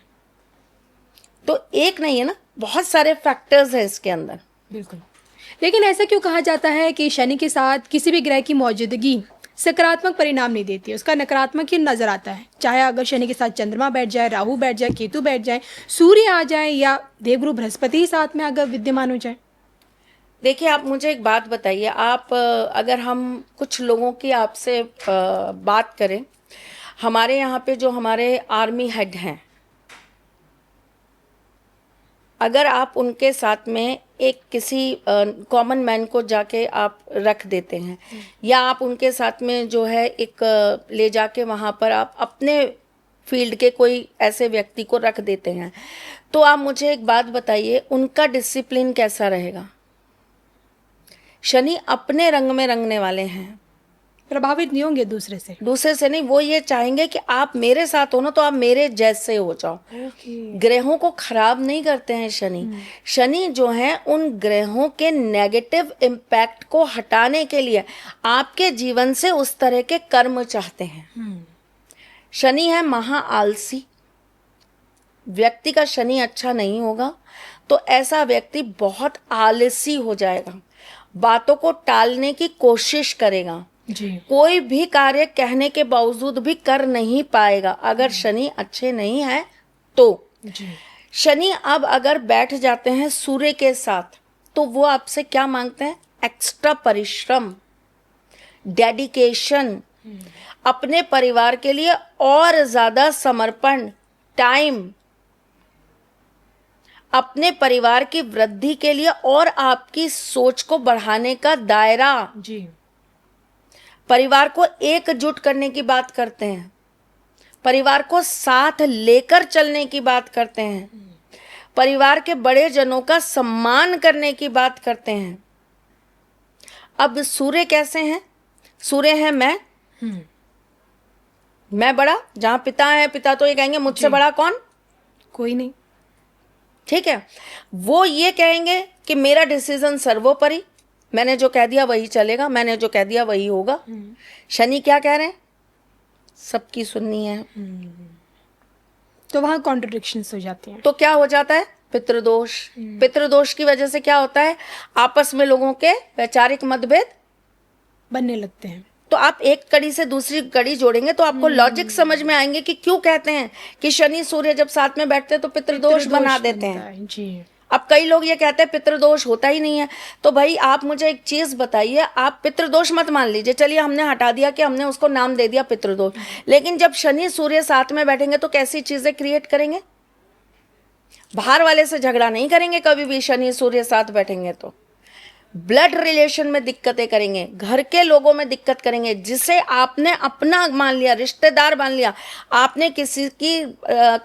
तो एक नहीं है ना, बहुत सारे फैक्टर्स है इसके अंदर। बिल्कुल। लेकिन ऐसा क्यों कहा जाता है कि शनि के साथ किसी भी ग्रह की मौजूदगी सकारात्मक परिणाम नहीं देती है, उसका नकारात्मक ही नजर आता है? चाहे अगर शनि के साथ चंद्रमा बैठ जाए, राहु बैठ जाए, केतु बैठ जाए, सूर्य आ जाए, या देवगुरु बृहस्पति ही साथ में अगर विद्यमान हो जाए। देखिए, आप मुझे एक बात बताइए, आप अगर हम कुछ लोगों की आपसे बात करें, हमारे यहाँ पे जो हमारे आर्मी हेड हैं, अगर आप उनके साथ में एक किसी कॉमन मैन को जाके आप रख देते हैं, या आप उनके साथ में जो है एक ले जाके वहाँ पर आप अपने फील्ड के कोई ऐसे व्यक्ति को रख देते हैं, तो आप मुझे एक बात बताइए, उनका डिसिप्लिन कैसा रहेगा? शनि अपने रंग में रंगने वाले हैं, प्रभावित नहीं होंगे दूसरे से नहीं। वो ये चाहेंगे कि आप मेरे साथ हो ना, तो आप मेरे जैसे हो जाओ। ग्रहों को खराब नहीं करते हैं शनि। शनि जो है उन ग्रहों के नेगेटिव इम्पैक्ट को हटाने के लिए आपके जीवन से उस तरह के कर्म चाहते हैं। शनि है महा आलसी व्यक्ति का, शनि अच्छा नहीं होगा तो ऐसा व्यक्ति बहुत आलसी हो जाएगा, बातों को टालने की कोशिश करेगा, जी। कोई भी कार्य कहने के बावजूद भी कर नहीं पाएगा अगर शनि अच्छे नहीं है तो। जी। शनि अब अगर बैठ जाते हैं सूर्य के साथ, तो वो आपसे क्या मांगते हैं? एक्स्ट्रा परिश्रम, डेडिकेशन, अपने परिवार के लिए और ज्यादा समर्पण, टाइम, अपने परिवार की वृद्धि के लिए और आपकी सोच को बढ़ाने का दायरा। जी। परिवार को एकजुट करने की बात करते हैं, परिवार को साथ लेकर चलने की बात करते हैं, परिवार के बड़े जनों का सम्मान करने की बात करते हैं। अब सूर्य कैसे हैं? सूर्य है मैं बड़ा, जहां पिता है, पिता तो ये कहेंगे मुझसे बड़ा कौन? कोई नहीं। ठीक है, वो ये कहेंगे कि मेरा डिसीजन सर्वोपरि, मैंने जो कह दिया वही चलेगा, मैंने जो कह दिया वही होगा। शनि क्या कह रहे हैं? सबकी सुननी है। तो वहां कॉन्ट्रडिक्शंस हो जाती हैं। तो क्या हो जाता है? पितृदोष। पितृदोष की वजह से क्या होता है? आपस में लोगों के वैचारिक मतभेद बनने लगते हैं। तो आप एक कड़ी से दूसरी कड़ी जोड़ेंगे तो आपको लॉजिक समझ में आएंगे कि क्यों कहते हैं कि शनि सूर्य जब साथ में बैठते हैं तो पितृदोष बना देते हैं। जी। अब कई लोग ये कहते हैं पितृदोष होता ही नहीं है। तो भाई आप मुझे एक चीज बताइए, आप पितृदोष मत मान लीजिए, चलिए हमने हटा दिया कि हमने उसको नाम दे दिया पितृदोष, लेकिन जब शनि सूर्य साथ में बैठेंगे तो कैसी चीजें क्रिएट करेंगे? बाहर वाले से झगड़ा नहीं करेंगे कभी भी, शनि सूर्य साथ बैठेंगे तो ब्लड रिलेशन में दिक्कतें करेंगे, घर के लोगों में दिक्कत करेंगे। जिसे आपने अपना मान लिया, रिश्तेदार मान लिया, आपने किसी की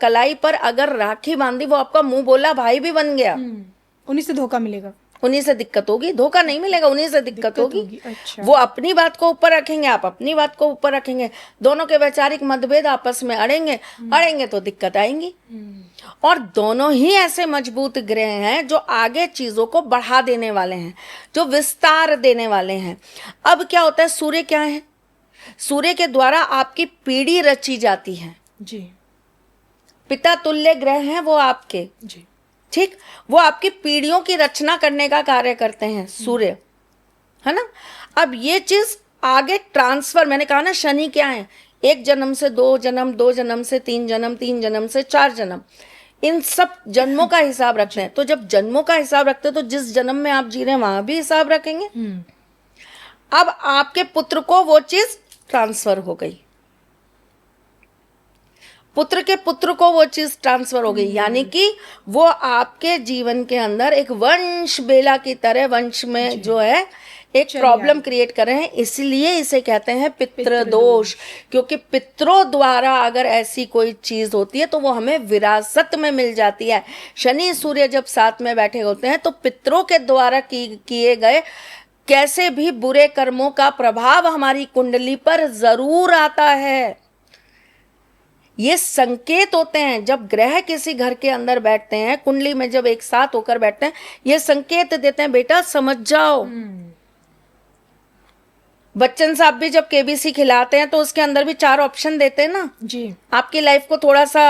कलाई पर अगर राखी बांधी, वो आपका मुंह बोला भाई भी बन गया, उन्हीं से धोखा मिलेगा, उन्हीं से दिक्कत होगी। धोखा नहीं मिलेगा, उन्हीं से दिक्कत होगी। अच्छा। वो अपनी बात को ऊपर रखेंगे, आप अपनी बात को ऊपर रखेंगे, दोनों के वैचारिक मतभेद आपस में अड़ेंगे तो दिक्कत आएंगी। और दोनों ही ऐसे मजबूत ग्रह हैं जो आगे चीजों को बढ़ा देने वाले हैं, जो विस्तार देने वाले हैं। अब क्या होता है, सूर्य क्या है? सूर्य के द्वारा आपकी पीढ़ी रची जाती है जी। पिता तुल्य ग्रह हैं वो आपके, जी। ठीक, वो आपकी पीढ़ियों की रचना करने का कार्य करते हैं सूर्य, है ना। अब ये चीज आगे ट्रांसफर, मैंने कहा ना शनि क्या है, एक जन्म से दो जन्म, दो जन्म से तीन जन्म, तीन जन्म से चार जन्म, इन सब जन्मों का हिसाब रखते हैं। तो जब जन्मों का हिसाब रखते हैं तो जिस जन्म में आप जी रहे हैं वहां भी हिसाब रखेंगे। अब आपके पुत्र को वो चीज ट्रांसफर हो गई, पुत्र के पुत्र को वो चीज ट्रांसफर हो गई, यानी कि वो आपके जीवन के अंदर एक वंश बेला की तरह वंश में जो है एक प्रॉब्लम क्रिएट कर रहे हैं। इसलिए इसे कहते हैं पितृदोष, क्योंकि पितरों द्वारा अगर ऐसी कोई चीज होती है तो वो हमें विरासत में मिल जाती है। शनि सूर्य जब साथ में बैठे होते हैं तो पितरों के द्वारा किए गए कैसे भी बुरे कर्मों का प्रभाव हमारी कुंडली पर जरूर आता है। ये संकेत होते हैं जब ग्रह किसी घर के अंदर बैठते हैं, कुंडली में जब एक साथ होकर बैठते हैं, ये संकेत देते हैं बेटा समझ जाओ। बच्चन साहब भी जब केबीसी खिलाते हैं तो उसके अंदर भी 4 ऑप्शन देते हैं ना जी, आपकी लाइफ को थोड़ा सा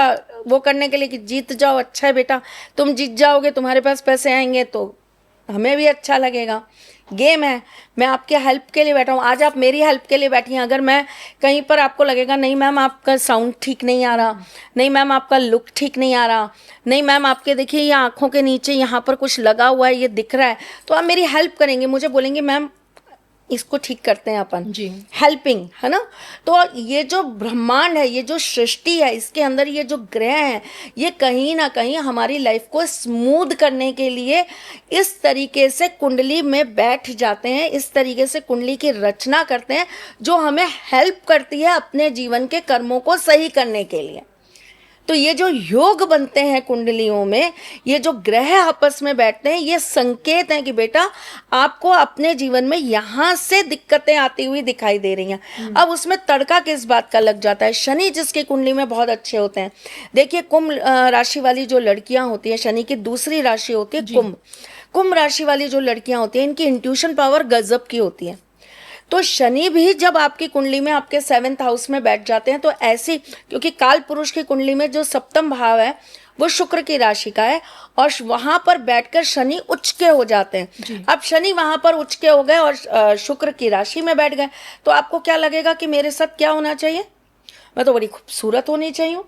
वो करने के लिए कि जीत जाओ, अच्छा है बेटा तुम जीत जाओगे, तुम्हारे पास पैसे आएंगे तो हमें भी अच्छा लगेगा। गेम है, मैं आपके हेल्प के लिए बैठा हूँ, आज आप मेरी हेल्प के लिए बैठी हैं। अगर मैं कहीं पर आपको लगेगा नहीं मैम आपका साउंड ठीक नहीं आ रहा, नहीं मैम आपका लुक ठीक नहीं आ रहा, नहीं मैम आपके देखिए ये आँखों के नीचे यहाँ पर कुछ लगा हुआ है, ये दिख रहा है, तो आप मेरी हेल्प करेंगे, मुझे बोलेंगे मैम इसको ठीक करते हैं अपन जी, हेल्पिंग, है ना। तो ये जो ब्रह्मांड है, ये जो सृष्टि है, इसके अंदर ये जो ग्रह हैं, ये कहीं ना कहीं हमारी लाइफ को स्मूथ करने के लिए इस तरीके से कुंडली में बैठ जाते हैं, इस तरीके से कुंडली की रचना करते हैं जो हमें हेल्प करती है अपने जीवन के कर्मों को सही करने के लिए। तो ये जो योग बनते हैं कुंडलियों में, ये जो ग्रह आपस में बैठते हैं, ये संकेत हैं कि बेटा आपको अपने जीवन में यहाँ से दिक्कतें आती हुई दिखाई दे रही हैं। अब उसमें तड़का किस बात का लग जाता है? शनि जिसकी कुंडली में बहुत अच्छे होते हैं, देखिए कुंभ राशि वाली जो लड़कियां होती हैं, शनि की दूसरी राशि होती है कुंभ राशि वाली जो लड़कियां होती हैं, इनकी इंट्यूशन पावर गजब की होती है। तो शनि भी जब आपकी कुंडली में आपके 7th हाउस में बैठ जाते हैं तो ऐसी, क्योंकि काल पुरुष की कुंडली में जो 7th भाव है वो शुक्र की राशि का है और वहां पर बैठकर शनि उच्च के हो जाते हैं। अब शनि वहां पर उच्च के हो गए और शुक्र की राशि में बैठ गए, तो आपको क्या लगेगा कि मेरे साथ क्या होना चाहिए? मैं तो बड़ी खूबसूरत होनी चाहिए,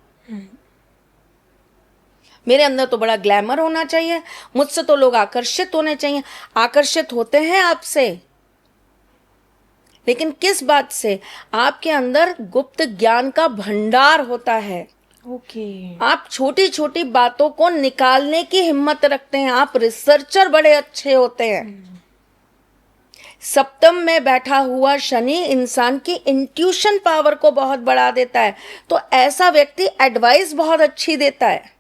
मेरे अंदर तो बड़ा ग्लैमर होना चाहिए, मुझसे तो लोग आकर्षित होने चाहिए। आकर्षित होते हैं आपसे, लेकिन किस बात से? आपके अंदर गुप्त ज्ञान का भंडार होता है। ओके। आप छोटी छोटी बातों को निकालने की हिम्मत रखते हैं, आप रिसर्चर बड़े अच्छे होते हैं। 7th में बैठा हुआ शनि इंसान की इंट्यूशन पावर को बहुत बढ़ा देता है, तो ऐसा व्यक्ति एडवाइस बहुत अच्छी देता है।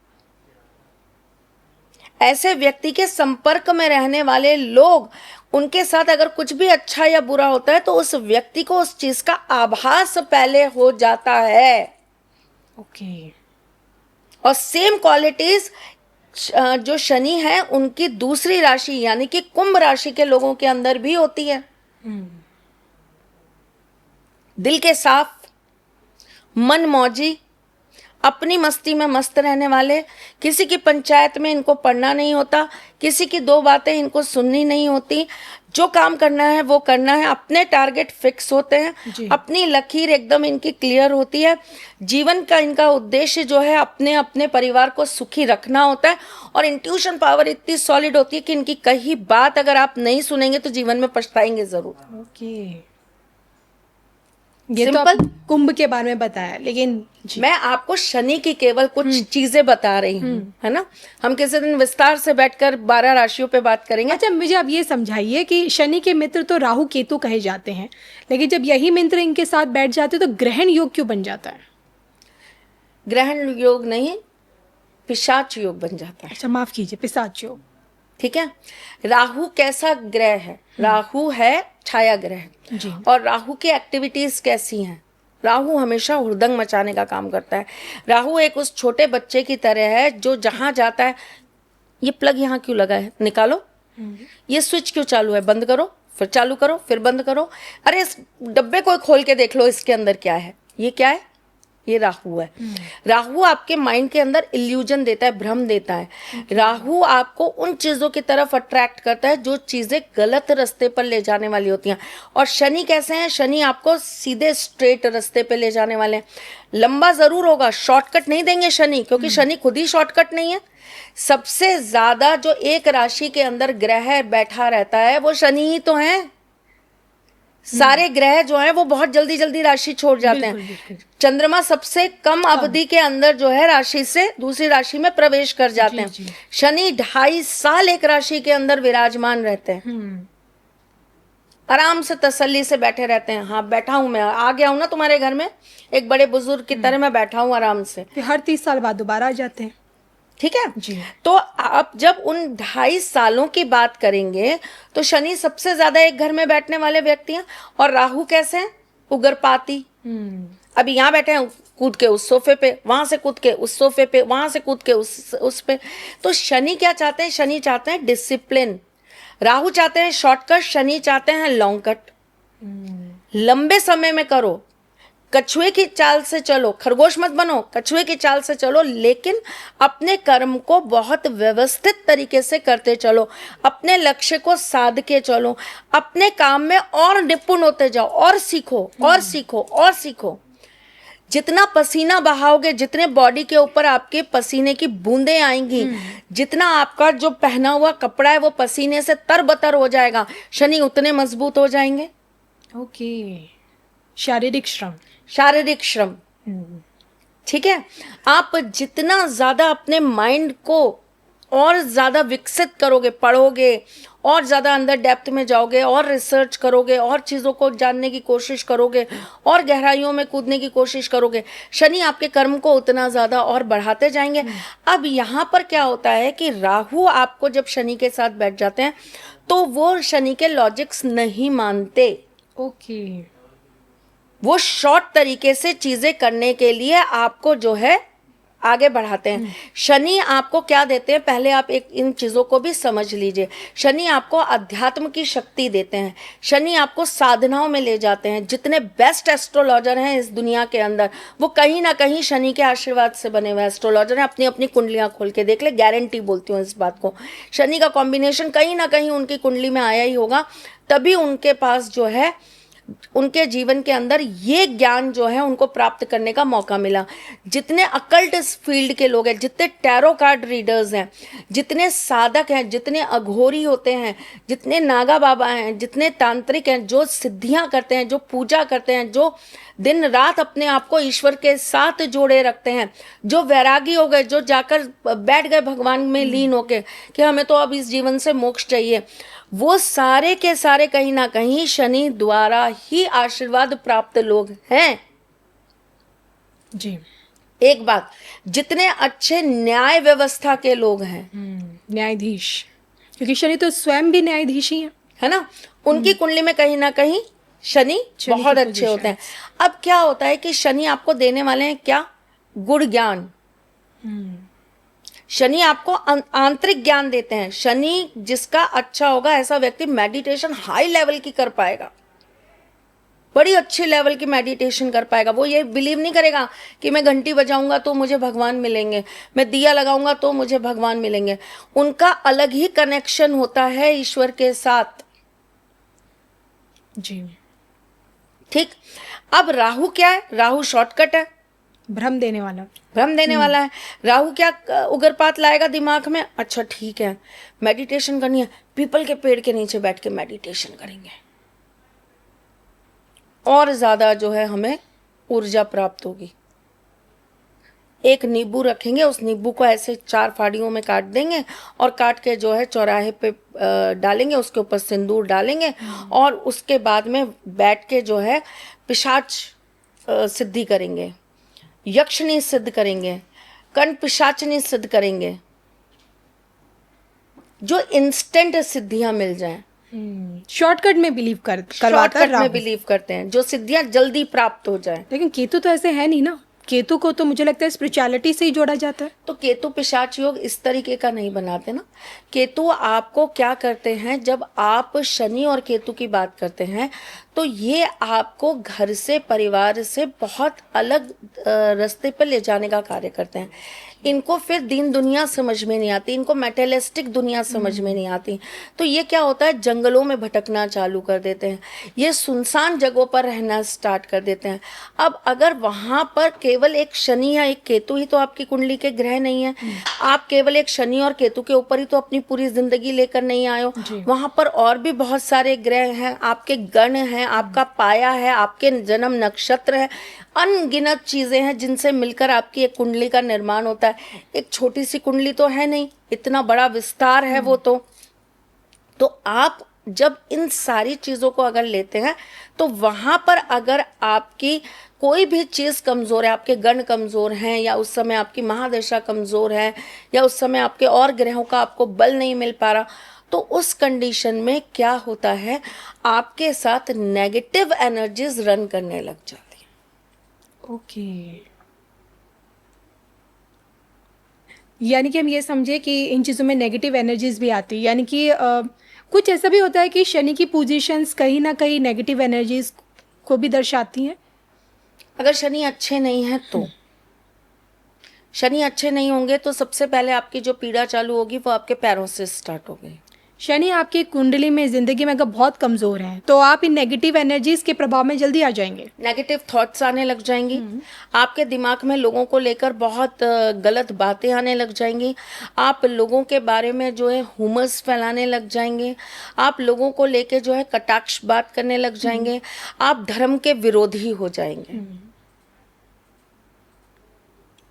ऐसे व्यक्ति के संपर्क में रहने वाले लोग, उनके साथ अगर कुछ भी अच्छा या बुरा होता है तो उस व्यक्ति को उस चीज का आभास पहले हो जाता है। ओके। और सेम क्वालिटीज जो शनि है उनकी दूसरी राशि यानी कि कुंभ राशि के लोगों के अंदर भी होती है। दिल के साफ, मन मौजी, अपनी मस्ती में मस्त रहने वाले, किसी की पंचायत में इनको पढ़ना नहीं होता, किसी की दो बातें इनको सुननी नहीं होती, जो काम करना है वो करना है, अपने टारगेट फिक्स होते जी। हैं, अपनी लकीर एकदम इनकी क्लियर होती है, जीवन का इनका उद्देश्य जो है अपने अपने परिवार को सुखी रखना होता है, और इंट्यूशन पावर इतनी सॉलिड होती है कि इनकी कही बात अगर आप नहीं सुनेंगे तो जीवन में पछताएंगे जरूर। ओके, ये तो सिंपल। आप कुंभ के बारे में बताया, लेकिन जी मैं आपको शनि की केवल कुछ चीजें बता रही हूँ, है ना। हम किसी दिन विस्तार से बैठकर 12 राशियों पे बात करेंगे। अच्छा, मुझे आप ये समझाइए कि शनि के मित्र तो राहु केतु कहे जाते हैं, लेकिन जब यही मित्र इनके साथ बैठ जाते हैं तो ग्रहण योग क्यों बन जाता है? ग्रहण योग नहीं, पिशाच योग बन जाता है। अच्छा, माफ कीजिए, पिशाच योग। ठीक है। राहु कैसा ग्रह है? राहु है छाया ग्रह, जी। और राहु की एक्टिविटीज कैसी हैं? राहु हमेशा हुड़दंग मचाने का काम करता है। राहु एक उस छोटे बच्चे की तरह है जो जहां जाता है, ये प्लग यहाँ क्यों लगा है, निकालो, ये स्विच क्यों चालू है, बंद करो, फिर चालू करो, फिर बंद करो, अरे इस डब्बे को खोल के देख लो, इसके अंदर क्या है, ये क्या है, ये राहु है। राहु आपके माइंड के अंदर इल्यूजन देता है, भ्रम देता है। राहु आपको उन चीजों की तरफ अट्रैक्ट करता है जो चीजें गलत रास्ते पर ले जाने वाली होती हैं। और शनि कैसे हैं? शनि आपको सीधे स्ट्रेट रास्ते पे ले जाने वाले हैं। लंबा जरूर होगा, शॉर्टकट नहीं देंगे शनि, क्योंकि शनि खुद ही शॉर्टकट नहीं है। सबसे ज्यादा जो एक राशि के अंदर ग्रह बैठा रहता है वो शनि ही तो है। सारे ग्रह जो हैं वो बहुत जल्दी जल्दी राशि छोड़ जाते बिल्कुल, हैं। बिल्कुल। चंद्रमा सबसे कम अवधि के अंदर जो है राशि से दूसरी राशि में प्रवेश कर जाते जी, हैं। जी। शनि 2.5 साल एक राशि के अंदर विराजमान रहते हैं, आराम से तसल्ली से बैठे रहते हैं। हाँ, बैठा हूं मैं, आ गया हूं ना तुम्हारे घर में, एक बड़े बुजुर्ग की तरह मैं बैठा हूं आराम से। फिर हर 30 साल बाद दोबारा आ जाते हैं। ठीक है जी। तो आप जब उन 2.5 सालों की बात करेंगे तो शनि सबसे ज्यादा एक घर में बैठने वाले व्यक्ति हैं। और राहु कैसे हैं? उग्रपाती। अभी यहाँ बैठे हैं, कूद के उस सोफे पे, वहां से कूद के उस सोफे पे, वहां से कूद के उस पे। तो शनि क्या चाहते हैं? शनि चाहते हैं डिसिप्लिन। राहु चाहते हैं शॉर्टकट, शनि चाहते हैं लॉन्ग कट। लंबे समय में करो, कछुए की चाल से चलो, खरगोश मत बनो, कछुए की चाल से चलो, लेकिन अपने कर्म को बहुत व्यवस्थित तरीके से करते चलो, अपने लक्ष्य को साध के चलो, अपने काम में और निपुण होते जाओ, और सीखो और सीखो और सीखो। जितना पसीना बहाओगे, जितने बॉडी के ऊपर आपके पसीने की बूंदें आएंगी, जितना आपका जो पहना हुआ कपड़ा है वो पसीने से तरबतर हो जाएगा, शनि उतने मजबूत हो जाएंगे। ओके, शारीरिक श्रम। शारीरिक श्रम, ठीक है। आप जितना ज्यादा अपने माइंड को और ज्यादा विकसित करोगे, पढ़ोगे, और ज्यादा अंदर डेप्थ में जाओगे, और रिसर्च करोगे, और चीजों को जानने की कोशिश करोगे, और गहराइयों में कूदने की कोशिश करोगे, शनि आपके कर्म को उतना ज्यादा और बढ़ाते जाएंगे। अब यहाँ पर क्या होता है कि राहु आपको जब शनि के साथ बैठ जाते हैं तो वो शनि के लॉजिक्स नहीं मानते। ओके। वो शॉर्ट तरीके से चीजें करने के लिए आपको जो है आगे बढ़ाते हैं। शनि आपको क्या देते हैं? पहले आप एक इन चीजों को भी समझ लीजिए। शनि आपको अध्यात्म की शक्ति देते हैं, शनि आपको साधनाओं में ले जाते हैं। जितने बेस्ट एस्ट्रोलॉजर हैं इस दुनिया के अंदर वो कहीं ना कहीं शनि के आशीर्वाद से बने हुए एस्ट्रोलॉजर हैं। अपनी अपनी कुंडलियां खोल के देख ले, गारंटी बोलती हूँ इस बात को। शनि का कॉम्बिनेशन कहीं ना कहीं उनकी कुंडली में आया ही होगा, तभी उनके पास जो है उनके जीवन के अंदर ये ज्ञान जो है उनको प्राप्त करने का मौका मिला। जितने अकल्ट इस फील्ड के लोग हैं, जितने टैरो कार्ड रीडर्स हैं, जितने साधक हैं, जितने अघोरी होते हैं, जितने नागा बाबा हैं, जितने तांत्रिक हैं, जो सिद्धियां करते हैं, जो पूजा करते हैं, जो दिन रात अपने आप को ईश्वर के साथ जोड़े रखते हैं, जो वैरागी हो गए, जो जाकर बैठ गए भगवान में लीन होके कि हमें तो अब इस जीवन से मोक्ष चाहिए, वो सारे के सारे कहीं ना कहीं शनि द्वारा ही आशीर्वाद प्राप्त लोग हैं। जी। एक बात, जितने अच्छे न्याय व्यवस्था के लोग हैं, न्यायाधीश, क्योंकि शनि तो स्वयं भी न्यायाधीश ही है ना, उनकी कुंडली में कहीं ना कहीं शनि बहुत अच्छे होते हैं। अब क्या होता है कि शनि आपको देने वाले हैं क्या? गुण ज्ञान। शनि आपको आंतरिक ज्ञान देते हैं। शनि जिसका अच्छा होगा ऐसा व्यक्ति मेडिटेशन हाई लेवल की कर पाएगा। बड़ी अच्छे लेवल की मेडिटेशन कर पाएगा। वो ये बिलीव नहीं करेगा कि मैं घंटी बजाऊंगा तो मुझे भगवान मिलेंगे, मैं दिया लगाऊंगा तो मुझे भगवान मिलेंगे। उनका अलग ही कनेक्शन होता है ईश्वर के साथ। जी। ठीक। अब राहु क्या है? राहु शॉर्टकट है, भ्रम देने वाला। भ्रम देने वाला है। राहु क्या उग्रपात लाएगा दिमाग में? अच्छा ठीक है, मेडिटेशन करनी है, पीपल के पेड़ के नीचे बैठ के मेडिटेशन करेंगे, और ज्यादा जो है हमें ऊर्जा प्राप्त होगी। एक नींबू रखेंगे, उस नींबू को ऐसे 4 फाड़ियों में काट देंगे और काट के जो है चौराहे पे डालेंगे, उसके ऊपर सिंदूर डालेंगे और उसके बाद में बैठ के जो है पिशाच सिद्धि करेंगे, यक्षिणी सिद्ध करेंगे, कर्ण पिशाचनी सिद्ध करेंगे, जो इंस्टेंट सिद्धियां मिल जाएं। शॉर्टकट में बिलीव करवाता है शॉर्टकट में राहु। बिलीव करते हैं, जो सिद्धियां जल्दी प्राप्त हो जाए। लेकिन केतु तो ऐसे है नहीं ना। केतु को तो मुझे लगता है स्पिरिचुअलिटी से ही जोड़ा जाता है। तो केतु पिशाच योग इस तरीके का नहीं बनाते ना। केतु आपको क्या करते हैं, जब आप शनि और केतु की बात करते हैं तो ये आपको घर से, परिवार से बहुत अलग रास्ते पर ले जाने का कार्य करते हैं। इनको फिर दीन दुनिया समझ में नहीं आती, इनको मेटेलिस्टिक दुनिया समझ में नहीं आती। तो ये क्या होता है, जंगलों में भटकना चालू कर देते हैं, ये सुनसान जगहों पर रहना स्टार्ट कर देते हैं। अब अगर वहां पर केवल एक शनि या एक केतु ही तो आपकी कुंडली के ग्रह नहीं है, आप केवल एक शनि और केतु के ऊपर ही तो अपनी पूरी जिंदगी लेकर नहीं आए हो, वहां पर और भी बहुत सारे ग्रह हैं, आपके गण हैं, आपका पाया है, आपके जन्म नक्षत्र है, अनगिनत चीजें हैं जिनसे मिलकर आपकी एक कुंडली का निर्माण होता है। एक छोटी सी कुंडली तो है नहीं, इतना बड़ा विस्तार है वो। तो आप जब इन सारी चीजों को अगर लेते हैं तो वहां पर अगर आपकी कोई भी चीज कमजोर है, आपके गण कमजोर हैं, या उस समय आपकी महादशा कमजोर है, या उस समय आपके और ग्रहों का आपको बल नहीं मिल पा रहा, तो उस कंडीशन में क्या होता है, आपके साथ नेगेटिव एनर्जीज रन करने लग जाती है। ओके। यानी कि हम ये समझे कि इन चीज़ों में नेगेटिव एनर्जीज भी आती है। यानी कि कुछ ऐसा भी होता है कि शनि की पोजीशंस कहीं ना कहीं नेगेटिव एनर्जीज को भी दर्शाती हैं। अगर शनि अच्छे नहीं है तो शनि अच्छे नहीं होंगे तो सबसे पहले आपकी जो पीड़ा चालू होगी वो आपके पैरों से स्टार्ट होगी। शनि आपकी कुंडली में, जिंदगी में अगर बहुत कमजोर है तो आप इन नेगेटिव एनर्जीज के प्रभाव में जल्दी आ जाएंगे। नेगेटिव थॉट्स आने लग जाएंगी, आपके दिमाग में लोगों को लेकर बहुत गलत बातें आने लग जाएंगी, आप लोगों के बारे में जो है ह्यूमर्स फैलाने लग जाएंगे, आप लोगों को लेकर जो है कटाक्ष बात करने लग जाएंगे, आप धर्म के विरोधी हो जाएंगे।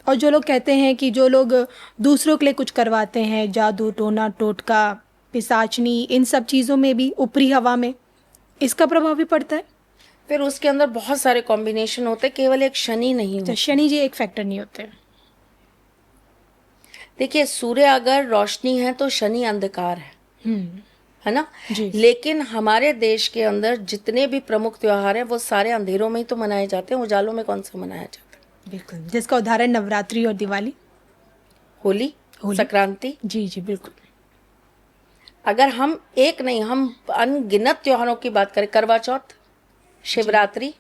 और जो लोग कहते हैं कि जो लोग दूसरों के लिए कुछ करवाते हैं, जादू टोना टोटका पिशाचनी, इन सब चीज़ों में भी, ऊपरी हवा में इसका प्रभाव भी पड़ता है। फिर उसके अंदर बहुत सारे कॉम्बिनेशन होते हैं, केवल एक शनि नहीं तो होता। शनि जी एक फैक्टर नहीं होते। देखिए, सूर्य अगर रोशनी है तो शनि अंधकार है ना जी। लेकिन हमारे देश के अंदर जितने भी प्रमुख त्योहार हैं वो सारे अंधेरों में ही तो मनाए जाते हैं, उजालों में कौन सा मनाया जाता है? बिल्कुल, जिसका उदाहरण नवरात्रि और दिवाली, होली, संक्रांति। जी जी बिल्कुल। अगर हम एक नहीं, हम अनगिनत त्योहारों की बात करें, करवा चौथ, शिवरात्रि।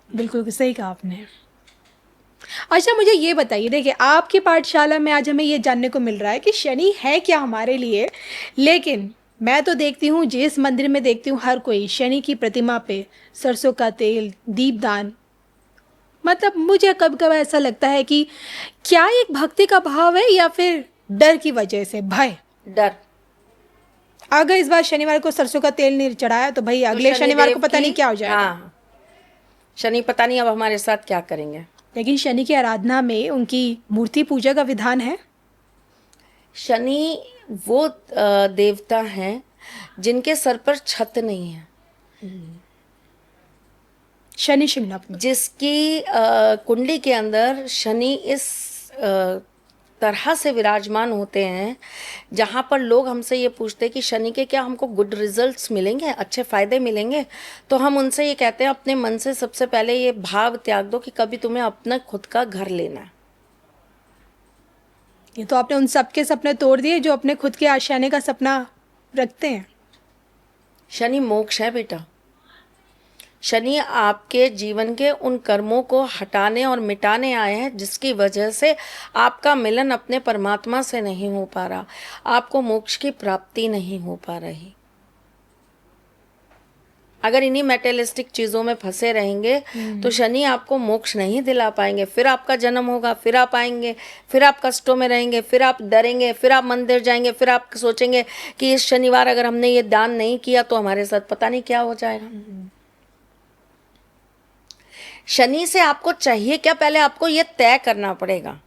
बिल्कुल सही कहा आपने। अच्छा, मुझे ये बताइए, देखिए आपकी पाठशाला में आज हमें ये जानने को मिल रहा है कि शनि है क्या हमारे लिए, लेकिन मैं तो देखती हूँ, जिस मंदिर में देखती हूँ, हर कोई शनि की प्रतिमा पे सरसों का तेल, दीपदान। मतलब मुझे कभी कभी ऐसा लगता है कि क्या एक भक्ति का भाव है या फिर डर की वजह से, भय, डर। अगर इस बार शनिवार को सरसों का तेल नहीं चढ़ाया तो भाई अगले शनिवार को पता नहीं क्या हो जाएगा। हाँ, शनि पता नहीं अब हमारे साथ क्या करेंगे। लेकिन शनि की आराधना में उनकी मूर्ति पूजा का विधान है। शनि वो देवता हैं जिनके सर पर छत नहीं है, शनि शिंगणापुर, जिसकी कुंडली के अंदर शनि इस तरह से विराजमान होते हैं जहाँ पर लोग हमसे ये पूछते हैं कि शनि के क्या हमको गुड रिजल्ट्स मिलेंगे, अच्छे फायदे मिलेंगे, तो हम उनसे ये कहते हैं अपने मन से सबसे पहले ये भाव त्याग दो कि कभी तुम्हें अपना खुद का घर लेना है। ये तो आपने उन सबके सपने तोड़ दिए जो अपने खुद के आशियाने का सपना रखते हैं। शनि मोक्ष है बेटा, शनि आपके जीवन के उन कर्मों को हटाने और मिटाने आए हैं जिसकी वजह से आपका मिलन अपने परमात्मा से नहीं हो पा रहा, आपको मोक्ष की प्राप्ति नहीं हो पा रही। अगर इन्हीं मेटेरियलिस्टिक चीज़ों में फंसे रहेंगे तो शनि आपको मोक्ष नहीं दिला पाएंगे। फिर आपका जन्म होगा, फिर आप आएंगे, फिर आप कष्टों में रहेंगे, फिर आप डरेंगे, फिर आप मंदिर जाएंगे, फिर आप सोचेंगे कि इस शनिवार अगर हमने ये दान नहीं किया तो हमारे साथ पता नहीं क्या हो जाएगा। शनि से आपको चाहिए क्या, पहले आपको ये तय करना पड़ेगा।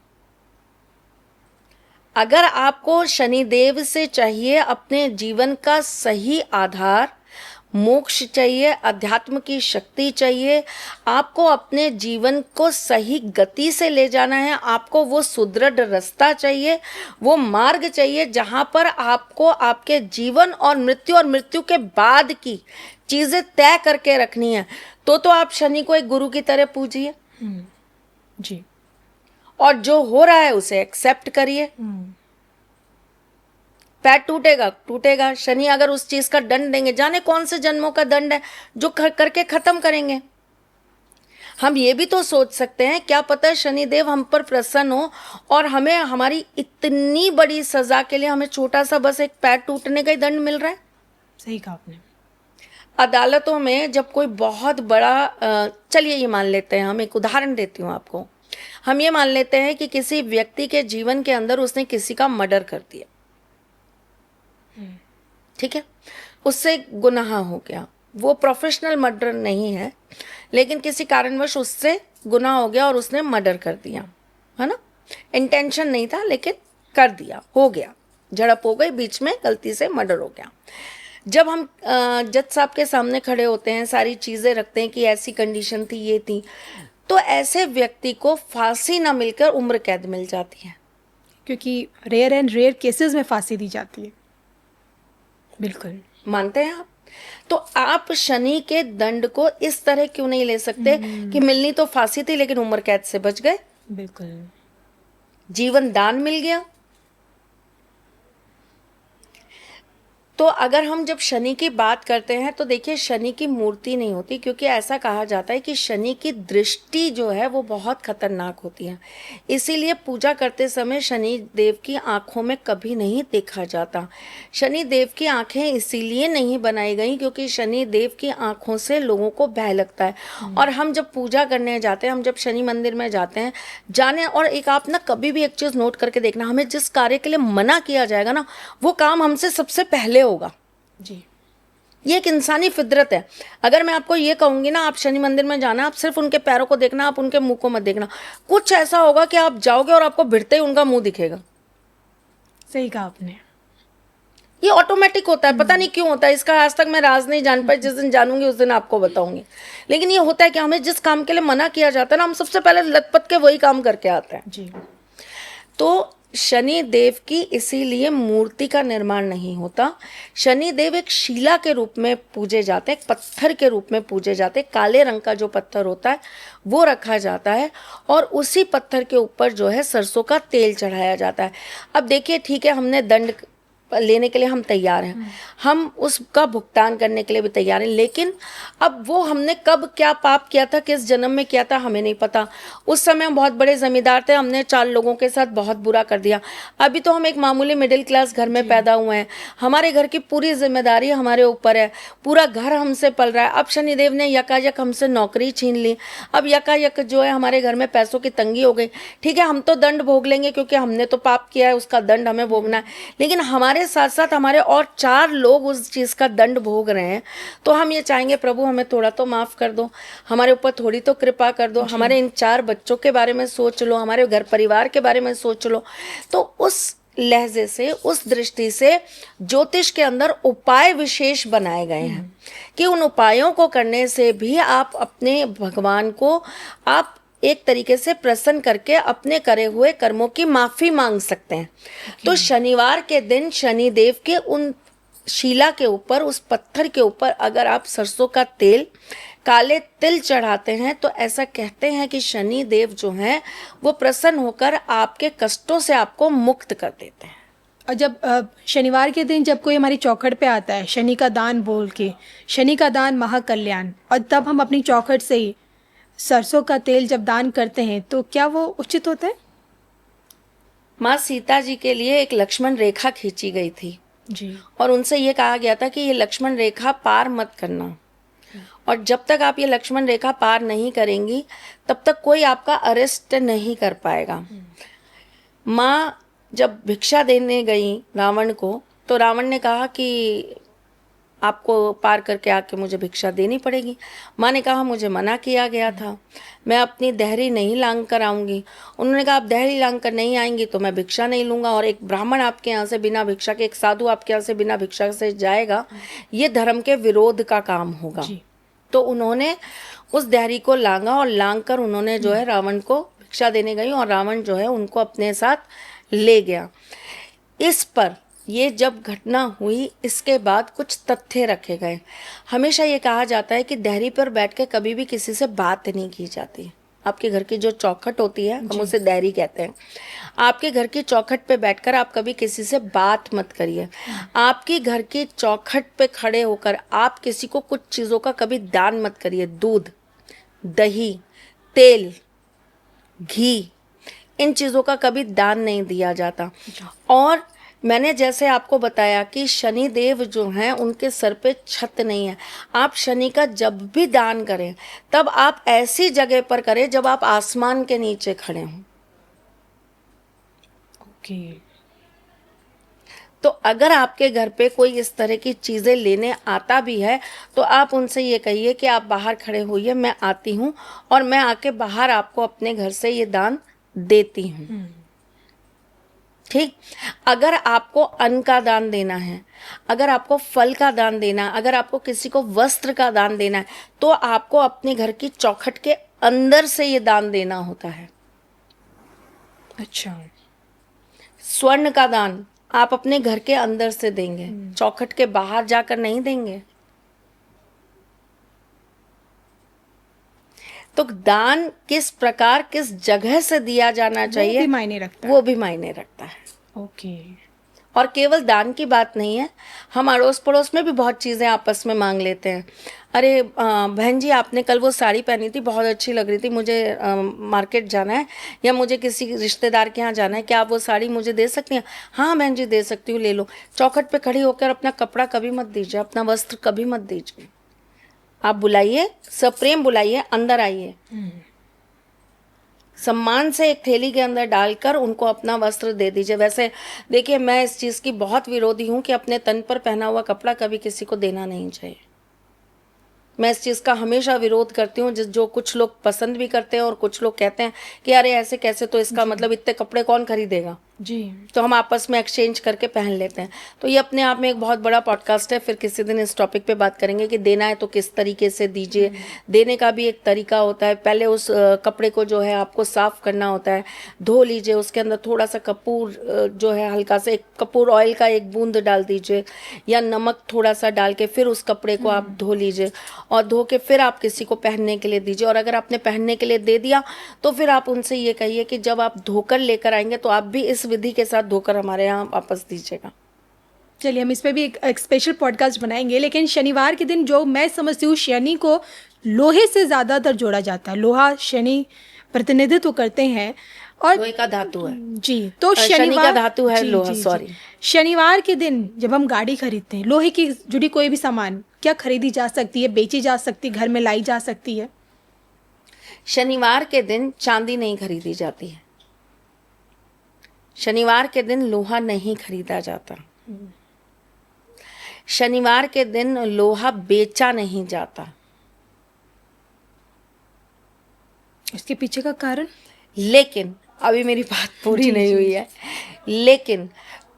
अगर आपको शनिदेव से चाहिए अपने जीवन का सही आधार, मोक्ष चाहिए, अध्यात्म की शक्ति चाहिए, आपको अपने जीवन को सही गति से ले जाना है, आपको वो सुदृढ़ रास्ता चाहिए, वो मार्ग चाहिए जहाँ पर आपको आपके जीवन और मृत्यु के बाद की चीज़ें तय करके रखनी है, तो आप शनि को एक गुरु की तरह पूजिए जी, और जो हो रहा है उसे एक्सेप्ट करिए। पैर टूटेगा टूटेगा, शनि अगर उस चीज का दंड देंगे, जाने कौन से जन्मों का दंड है जो करके खत्म करेंगे। हम ये भी तो सोच सकते हैं, क्या पता शनिदेव हम पर प्रसन्न हो और हमें हमारी इतनी बड़ी सजा के लिए हमें छोटा सा बस एक पैर टूटने का ही दंड मिल रहा है। सही कहा आपने। अदालतों में जब कोई बहुत बड़ा, चलिए ये मान लेते हैं, हम एक उदाहरण देती हूँ आपको, हम ये मान लेते हैं कि किसी व्यक्ति के जीवन के अंदर उसने किसी का मर्डर कर दिया, ठीक है, उससे गुनाह हो गया, वो प्रोफेशनल मर्डर नहीं है लेकिन किसी कारणवश उससे गुनाह हो गया और उसने मर्डर कर दिया, है ना, इंटेंशन नहीं था लेकिन कर दिया, हो गया, झड़प हो गई, बीच में गलती से मर्डर हो गया। जब हम जज साहब के सामने खड़े होते हैं, सारी चीज़ें रखते हैं कि ऐसी कंडीशन थी, ये थी, तो ऐसे व्यक्ति को फांसी ना मिलकर उम्र कैद मिल जाती है, क्योंकि रेयर केसेस में फांसी दी जाती है। बिल्कुल, मानते हैं आप? तो आप शनि के दंड को इस तरह क्यों नहीं ले सकते कि मिलनी तो फांसी थी लेकिन उम्र कैद से बच गए, बिल्कुल, जीवन दान मिल गया। तो अगर हम जब शनि की बात करते हैं तो देखिए शनि की मूर्ति नहीं होती, क्योंकि ऐसा कहा जाता है कि शनि की दृष्टि जो है वो बहुत खतरनाक होती है, इसीलिए पूजा करते समय शनि देव की आंखों में कभी नहीं देखा जाता। शनि देव की आंखें इसीलिए नहीं बनाई गई क्योंकि शनि देव की आंखों से लोगों को भय लगता है। और हम जब पूजा करने जाते हैं, हम जब शनि मंदिर में जाते हैं, जाने, और एक आप ना कभी भी एक चीज़ नोट करके देखना, हमें जिस कार्य के लिए मना किया जाएगा ना वो काम हमसे सबसे पहले होगा जी, ये एक इंसानी फितरत है। अगर मैं आपको ये कहूंगी ना आप शनि मंदिर में जाना, आप सिर्फ उनके पैरों को देखना, आप उनके मुंह को मत देखना, कुछ ऐसा होगा कि आप जाओगे और आपको भिड़ते ही उनका मुंह दिखेगा। सही कहा आपने, ये ऑटोमेटिक होता है, पता नहीं क्यों होता है, इसका आज तक मैं राज नहीं जान पाई, जिस दिन जानूंगी उस दिन आपको बताऊंगी। लेकिन ये होता है कि हमें जिस काम के लिए मना किया जाता है ना, हम सबसे पहले लटपट के वही काम करके आते हैं जी। तो शनि देव की इसीलिए मूर्ति का निर्माण नहीं होता। शनि देव एक शिला के रूप में पूजे जाते हैं, पत्थर के रूप में पूजे जाते हैं, काले रंग का जो पत्थर होता है वो रखा जाता है और उसी पत्थर के ऊपर जो है सरसों का तेल चढ़ाया जाता है। अब देखिए, ठीक है, हमने दंड लेने के लिए हम तैयार हैं, हम उसका भुगतान करने के लिए भी तैयार हैं, लेकिन अब वो हमने कब क्या पाप किया था, किस जन्म में किया था, हमें नहीं पता। उस समय हम बहुत बड़े जमींदार थे, हमने 4 लोगों के साथ बहुत बुरा कर दिया। अभी तो हम एक मामूली मिडिल क्लास घर में पैदा हुए हैं, हमारे घर की पूरी जिम्मेदारी हमारे ऊपर है, पूरा घर हमसे पल रहा है। अब शनिदेव ने यकायक हमसे नौकरी छीन ली, अब यकायक जो है हमारे घर में पैसों की तंगी हो गई। ठीक है, हम तो दंड भोग लेंगे क्योंकि हमने तो पाप किया है, उसका दंड हमें भोगना है, लेकिन हमारे साथ साथ हमारे और 4 लोग उस चीज़ का दंड भोग रहे हैं। तो हम ये चाहेंगे, प्रभु हमें थोड़ा तो माफ़ कर दो, हमारे ऊपर थोड़ी तो कृपा कर दो, हमारे इन 4 बच्चों के बारे में सोच लो, हमारे घर परिवार के बारे में सोच लो। तो उस लहजे से, उस दृष्टि से ज्योतिष के अंदर उपाय विशेष बनाए गए हैं कि उन उपायों को करने से भी आप अपने भगवान को आप एक तरीके से प्रसन्न करके अपने करे हुए कर्मों की माफ़ी मांग सकते हैं। तो शनिवार के दिन शनिदेव के उन शिला के ऊपर, उस पत्थर के ऊपर अगर आप सरसों का तेल, काले तिल चढ़ाते हैं तो ऐसा कहते हैं कि शनि देव जो हैं वो प्रसन्न होकर आपके कष्टों से आपको मुक्त कर देते हैं। और जब शनिवार के दिन जब कोई हमारी चौखट पे आता है शनि का दान बोल के, शनि का दान महाकल्याण, और तब हम अपनी चौखट से ही सरसों का तेल जब दान करते हैं तो क्या वो उचित होता है? माँ सीता जी के लिए एक लक्ष्मण रेखा खींची गई थी जी। और उनसे ये कहा गया था कि ये लक्ष्मण रेखा पार मत करना, और जब तक आप ये लक्ष्मण रेखा पार नहीं करेंगी तब तक कोई आपका अरेस्ट नहीं कर पाएगा। माँ जब भिक्षा देने गई रावण को, तो रावण ने कहा कि आपको पार करके आके मुझे भिक्षा देनी पड़ेगी। माँ ने कहा मुझे मना किया गया था, मैं अपनी देहरी नहीं लांग कर आऊँगी। उन्होंने कहा आप देहरी लांग कर नहीं आएंगी तो मैं भिक्षा नहीं लूँगा, और एक ब्राह्मण आपके यहाँ से बिना भिक्षा के, एक साधु आपके यहाँ से बिना भिक्षा से जाएगा, ये धर्म के विरोध का काम होगा। तो उन्होंने उस देहरी को लांगा और लांग कर उन्होंने जो है रावण को भिक्षा देने गई, और रावण जो है उनको अपने साथ ले गया। इस पर ये जब घटना हुई इसके बाद कुछ तथ्य रखे गए। हमेशा ये कहा जाता है कि देहरी पर बैठ के कभी भी किसी से बात नहीं की जाती। आपके घर की जो चौखट होती है, हम उसे देहरी कहते हैं, आपके घर की चौखट पे बैठकर आप कभी किसी से बात मत करिए। आपकी घर की चौखट पे खड़े होकर आप किसी को कुछ चीज़ों का कभी दान मत करिए। दूध, दही, तेल, घी, इन चीज़ों का कभी दान नहीं दिया जाता। और मैंने जैसे आपको बताया कि शनि देव जो हैं उनके सर पे छत नहीं है। आप शनि का जब भी दान करें तब आप ऐसी जगह पर करें जब आप आसमान के नीचे खड़े हों। ओके। तो अगर आपके घर पे कोई इस तरह की चीज़ें लेने आता भी है तो आप उनसे ये कहिए कि आप बाहर खड़े होइए, मैं आती हूँ और मैं आके बाहर आपको अपने घर से ये दान देती हूँ। ठीक। अगर आपको अन्न का दान देना है, अगर आपको फल का दान देना है, अगर आपको किसी को वस्त्र का दान देना है, तो आपको अपने घर की चौखट के अंदर से ये दान देना होता है। अच्छा। स्वर्ण का दान आप अपने घर के अंदर से देंगे, चौखट के बाहर जाकर नहीं देंगे। तो दान किस प्रकार, किस जगह से दिया जाना चाहिए, वो भी मायने रखता है। वो भी मायने रखता है। ओके। और केवल दान की बात नहीं है, हम अड़ोस पड़ोस में भी बहुत चीज़ें आपस में मांग लेते हैं। अरे बहन जी आपने कल वो साड़ी पहनी थी, बहुत अच्छी लग रही थी, मुझे मार्केट जाना है या मुझे किसी रिश्तेदार के यहाँ जाना है, क्या आप वो साड़ी मुझे दे सकती हैं? हाँ बहन जी दे सकती हूँ, ले लो। चौखट पे खड़ी होकर अपना कपड़ा कभी मत दीजिए, अपना वस्त्र कभी मत दीजिए। आप बुलाइए, सप्रेम बुलाइए, अंदर आइए, सम्मान से एक थैली के अंदर डालकर उनको अपना वस्त्र दे दीजिए। वैसे देखिए, मैं इस चीज़ की बहुत विरोधी हूँ कि अपने तन पर पहना हुआ कपड़ा कभी किसी को देना नहीं चाहिए। मैं इस चीज़ का हमेशा विरोध करती हूँ, जो कुछ लोग पसंद भी करते हैं और कुछ लोग कहते हैं कि अरे ऐसे कैसे, तो इसका मतलब इतने कपड़े कौन खरीदेगा जी। तो हम आपस में एक्सचेंज करके पहन लेते हैं। तो ये अपने आप में एक बहुत बड़ा पॉडकास्ट है, फिर किसी दिन इस टॉपिक पे बात करेंगे कि देना है तो किस तरीके से दीजिए। देने का भी एक तरीका होता है। पहले उस कपड़े को जो है आपको साफ़ करना होता है, धो लीजिए, उसके अंदर थोड़ा सा कपूर जो है हल्का सा, एक कपूर ऑयल का एक बूंद डाल दीजिए या नमक थोड़ा सा डाल के फिर उस कपड़े को आप धो लीजिए, और धो के फिर आप किसी को पहनने के लिए दीजिए। और अगर आपने पहनने के लिए दे दिया तो फिर आप उनसे ये कहिए कि जब आप धोकर लेकर आएंगे तो आप भी इस विधि के साथ धोकर हमारे यहाँ वापस दीजिएगा। चलिए हम इस पे भी एक स्पेशल पॉडकास्ट बनाएंगे। लेकिन शनिवार के दिन जो मैं समझती हूँ, शनि को लोहे से ज़्यादातर जोड़ा जाता है। लोहा शनि प्रतिनिधित्व करते हैं और लोहे का धातु है जी। तो शनि शनिवार का धातु है जी, लोहा, जी, सॉरी। जी। शनिवार के दिन जब हम गाड़ी खरीदते हैं, लोहे की जुड़ी कोई भी सामान क्या खरीदी जा सकती है, बेची जा सकती है, घर में लाई जा सकती है? शनिवार के दिन चांदी नहीं खरीदी जाती है, शनिवार के दिन लोहा नहीं खरीदा जाता, शनिवार के दिन लोहा बेचा नहीं जाता। इसके पीछे का कारण? लेकिन अभी मेरी बात पूरी नहीं हुई है। लेकिन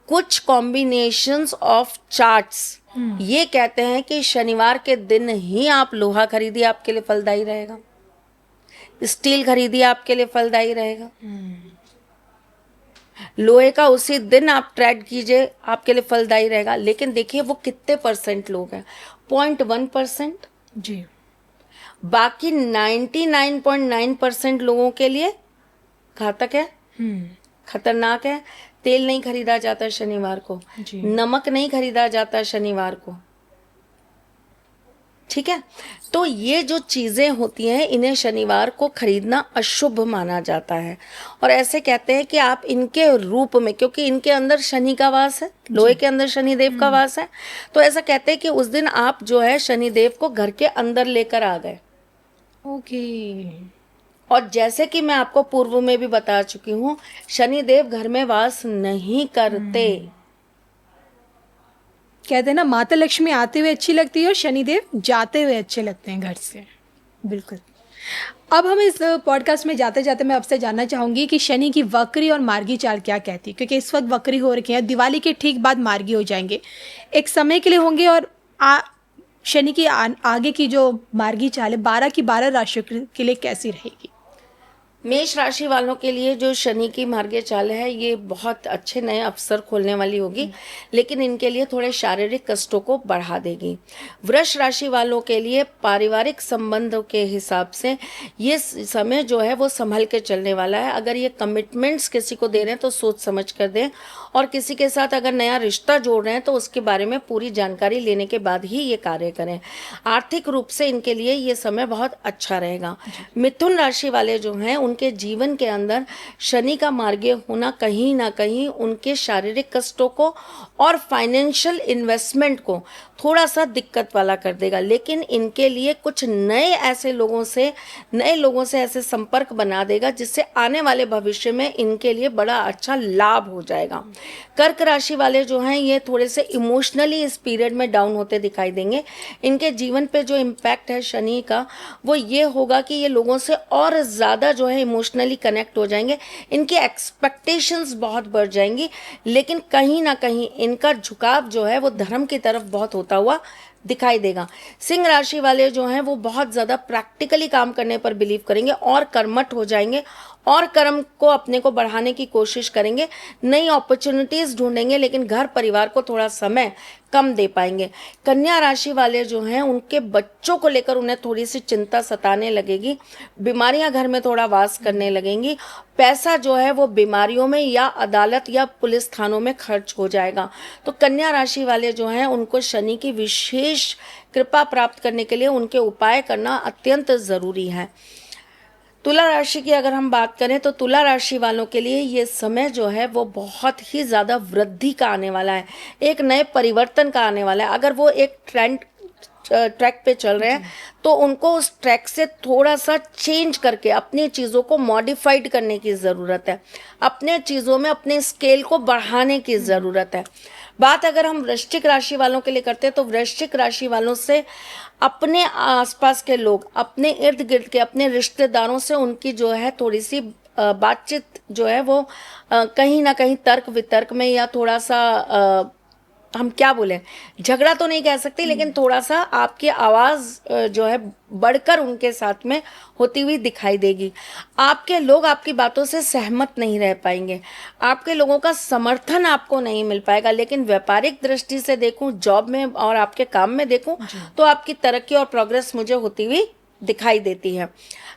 कुछ कॉम्बिनेशंस ऑफ चार्ट्स ये कहते हैं कि शनिवार के दिन ही आप लोहा खरीदिए, आपके लिए फलदायी रहेगा। स्टील खरीदिए, आपके लिए फलदायी रहेगा। लोहे का उसी दिन आप ट्रेड कीजिए, आपके लिए फलदायी रहेगा। लेकिन देखिए वो कितने परसेंट लोग हैं, 0.1% जी। बाकी 99.9% लोगों के लिए घातक है, खतरनाक है, तेल नहीं खरीदा जाता शनिवार को, जी। नमक नहीं खरीदा जाता शनिवार को, ठीक है। तो ये जो चीज़ें होती हैं इन्हें शनिवार को खरीदना अशुभ माना जाता है। और ऐसे कहते हैं कि आप इनके रूप में, क्योंकि इनके अंदर शनि का वास है, लोहे के अंदर शनिदेव का वास है, तो ऐसा कहते हैं कि उस दिन आप जो है शनिदेव को घर के अंदर लेकर आ गए। ओके। और जैसे कि मैं आपको पूर्व में भी बता चुकी हूँ, शनिदेव घर में वास नहीं करते। कहते हैं ना, माता लक्ष्मी आते हुए अच्छी लगती है और शनिदेव जाते हुए अच्छे लगते हैं घर से। बिल्कुल। अब हम इस पॉडकास्ट में जाते जाते मैं आपसे जानना चाहूँगी कि शनि की वक्री और मार्गी चाल क्या कहती है, क्योंकि इस वक्त वक्री हो रखी है, दिवाली के ठीक बाद मार्गी हो जाएंगे, एक समय के लिए होंगे। और शनि की आगे की जो मार्गी चाल है 12 की 12 राशियों के लिए कैसी रहेगी? मेष राशि वालों के लिए जो शनि की मार्गीय चाल है ये बहुत अच्छे नए अवसर खोलने वाली होगी, लेकिन इनके लिए थोड़े शारीरिक कष्टों को बढ़ा देगी। वृष राशि वालों के लिए पारिवारिक संबंधों के हिसाब से ये समय जो है वो संभल के चलने वाला है। अगर ये कमिटमेंट्स किसी को दे रहे हैं तो सोच समझ कर दें, और किसी के साथ अगर नया रिश्ता जोड़ रहे हैं तो उसके बारे में पूरी जानकारी लेने के बाद ही ये कार्य करें। आर्थिक रूप से इनके लिए ये समय बहुत अच्छा रहेगा। मिथुन राशि वाले जो हैं उनके जीवन के अंदर शनि का मार्गीय होना कहीं ना कहीं उनके शारीरिक कष्टों को और फाइनेंशियल इन्वेस्टमेंट को थोड़ा सा दिक्कत वाला कर देगा, लेकिन इनके लिए कुछ नए लोगों से ऐसे संपर्क बना देगा जिससे आने वाले भविष्य में इनके लिए बड़ा अच्छा लाभ हो जाएगा। कर्क राशि वाले जो हैं ये थोड़े से इमोशनली इस पीरियड में डाउन होते दिखाई देंगे। इनके जीवन पे जो इम्पैक्ट है शनि का वो ये होगा कि ये लोगों से और ज़्यादा जो है इमोशनली कनेक्ट हो जाएंगे, इनकी एक्सपेक्टेशंस बहुत बढ़ जाएंगी, लेकिन कहीं ना कहीं इनका झुकाव जो है वो धर्म की तरफ बहुत होता हुआ दिखाई देगा। सिंह राशि वाले जो हैं वो बहुत ज़्यादा प्रैक्टिकली काम करने पर बिलीव करेंगे और कर्मठ हो जाएंगे और कर्म को अपने को बढ़ाने की कोशिश करेंगे, नई अपॉर्चुनिटीज़ ढूंढेंगे, लेकिन घर परिवार को थोड़ा समय कम दे पाएंगे। कन्या राशि वाले जो हैं उनके बच्चों को लेकर उन्हें थोड़ी सी चिंता सताने लगेगी, बीमारियां घर में थोड़ा वास करने लगेंगी, पैसा जो है वो बीमारियों में या अदालत या पुलिस थानों में खर्च हो जाएगा। तो कन्या राशि वाले जो हैं उनको शनि की विशेष कृपा प्राप्त करने के लिए उनके उपाय करना अत्यंत ज़रूरी है। तुला राशि की अगर हम बात करें तो तुला राशि वालों के लिए ये समय जो है वो बहुत ही ज़्यादा वृद्धि का आने वाला है, एक नए परिवर्तन का आने वाला है। अगर वो एक ट्रैक पे चल रहे हैं तो उनको उस ट्रैक से थोड़ा सा चेंज करके अपनी चीज़ों को मॉडिफाइड करने की ज़रूरत है, अपने चीज़ों में अपने स्केल को बढ़ाने की ज़रूरत है। बात अगर हम वृश्चिक राशि वालों के लिए करते हैं तो वृश्चिक राशि वालों से अपने आसपास के लोग, अपने इर्द गिर्द के अपने रिश्तेदारों से उनकी जो है थोड़ी सी बातचीत जो है वो कहीं ना कहीं तर्क वितर्क में या थोड़ा सा हम क्या बोले, झगड़ा तो नहीं कह सकते, लेकिन थोड़ा सा आपकी आवाज़ जो है बढ़कर उनके साथ में होती हुई दिखाई देगी। आपके लोग आपकी बातों से सहमत नहीं रह पाएंगे, आपके लोगों का समर्थन आपको नहीं मिल पाएगा, लेकिन व्यापारिक दृष्टि से देखूं, जॉब में और आपके काम में देखूं तो आपकी तरक्की और प्रोग्रेस मुझे होती हुई दिखाई देती है।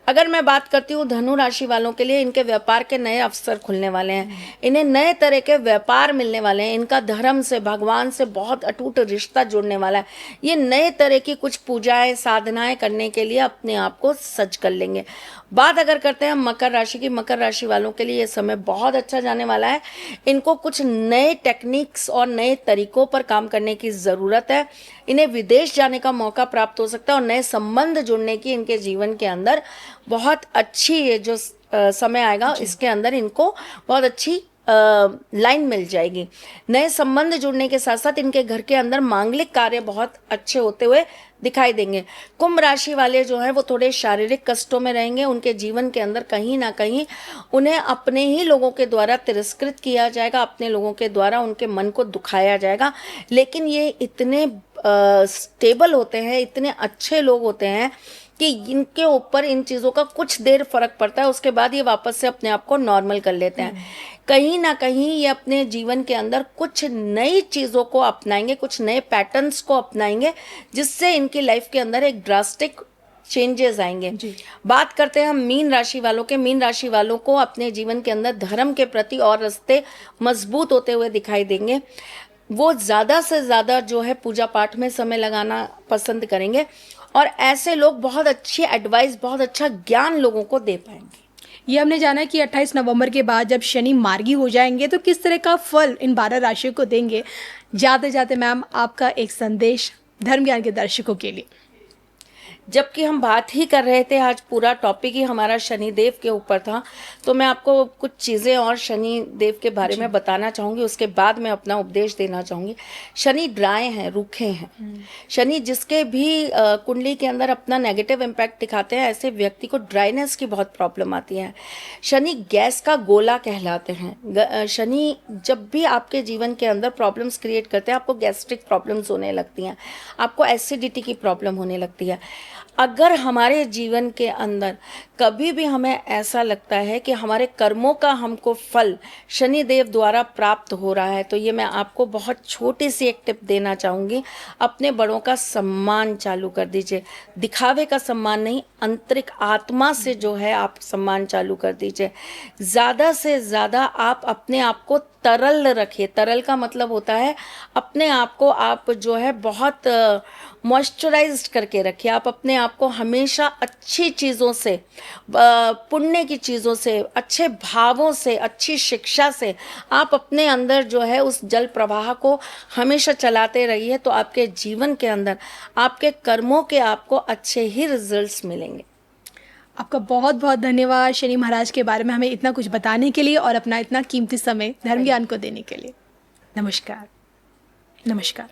अगर मैं बात करती हूँ धनु राशि वालों के लिए, इनके व्यापार के नए अवसर खुलने वाले हैं, इन्हें नए तरह के व्यापार मिलने वाले हैं, इनका धर्म से भगवान से बहुत अटूट रिश्ता जुड़ने वाला है। ये नए तरह की कुछ पूजाएं साधनाएं करने के लिए अपने आप को सज्ज कर लेंगे। बात अगर करते हैं मकर राशि की, मकर राशि वालों के लिए ये समय बहुत अच्छा जाने वाला है। इनको कुछ नए टेक्निक्स और नए तरीकों पर काम करने की ज़रूरत है। इन्हें विदेश जाने का मौका प्राप्त हो सकता है और नए संबंध जुड़ने की इनके जीवन के अंदर बहुत अच्छी ये जो समय आएगा, इसके अंदर इनको बहुत अच्छी लाइन मिल जाएगी। नए संबंध जुड़ने के साथ साथ इनके घर के अंदर मांगलिक कार्य बहुत अच्छे होते हुए दिखाई देंगे। कुंभ राशि वाले जो हैं वो थोड़े शारीरिक कष्टों में रहेंगे, उनके जीवन के अंदर कहीं ना कहीं उन्हें अपने ही लोगों के द्वारा तिरस्कृत किया जाएगा, अपने लोगों के द्वारा उनके मन को दुखाया जाएगा, लेकिन ये इतने स्टेबल होते हैं, इतने अच्छे लोग होते हैं कि इनके ऊपर इन चीज़ों का कुछ देर फर्क पड़ता है, उसके बाद ये वापस से अपने आप को नॉर्मल कर लेते हैं। कहीं ना कहीं ये अपने जीवन के अंदर कुछ नई चीज़ों को अपनाएंगे, कुछ नए पैटर्न्स को अपनाएंगे, जिससे इनकी लाइफ के अंदर एक ड्रास्टिक चेंजेस आएंगे। जी। बात करते हैं हम मीन राशि वालों के। मीन राशि वालों को अपने जीवन के अंदर धर्म के प्रति और रास्ते मजबूत होते हुए दिखाई देंगे। वो ज़्यादा से ज़्यादा जो है पूजा पाठ में समय लगाना पसंद करेंगे और ऐसे लोग बहुत अच्छी एडवाइस, बहुत अच्छा ज्ञान लोगों को दे पाएंगे। ये हमने जाना कि 28 नवंबर के बाद जब शनि मार्गी हो जाएंगे तो किस तरह का फल इन 12 राशियों को देंगे। जाते जाते मैम आपका एक संदेश धर्म ज्ञान के दर्शकों के लिए। जबकि हम बात ही कर रहे थे, आज पूरा टॉपिक ही हमारा शनिदेव के ऊपर था, तो मैं आपको कुछ चीज़ें और शनिदेव के बारे में बताना चाहूँगी। उसके बाद मैं अपना उपदेश देना चाहूँगी। शनि ड्राई हैं, रूखे हैं। शनि जिसके भी कुंडली के अंदर अपना नेगेटिव इम्पैक्ट दिखाते हैं, ऐसे व्यक्ति को ड्राइनेस की बहुत प्रॉब्लम आती है। शनि गैस का गोला कहलाते हैं। शनि जब भी आपके जीवन के अंदर प्रॉब्लम्स क्रिएट करते हैं, आपको गैस्ट्रिक प्रॉब्लम्स होने लगती हैं, आपको एसिडिटी की प्रॉब्लम होने लगती है। अगर हमारे जीवन के अंदर कभी भी हमें ऐसा लगता है कि हमारे कर्मों का हमको फल शनिदेव द्वारा प्राप्त हो रहा है, तो ये मैं आपको बहुत छोटी सी एक टिप देना चाहूँगी। अपने बड़ों का सम्मान चालू कर दीजिए। दिखावे का सम्मान नहीं, आंतरिक आत्मा से जो है आप सम्मान चालू कर दीजिए। ज़्यादा से ज़्यादा आप अपने आप को तरल रखिए। तरल का मतलब होता है अपने आप को आप जो है बहुत मॉइस्चराइज्ड करके रखिए। आप अपने आप को हमेशा अच्छी चीज़ों से, पुण्य की चीज़ों से, अच्छे भावों से, अच्छी शिक्षा से आप अपने अंदर जो है उस जल प्रवाह को हमेशा चलाते रहिए। तो आपके जीवन के अंदर आपके कर्मों के आपको अच्छे ही रिजल्ट्स मिलेंगे। आपका बहुत बहुत धन्यवाद शनि महाराज के बारे में हमें इतना कुछ बताने के लिए और अपना इतना कीमती समय धर्म ज्ञान को देने के लिए। नमस्कार। नमस्कार।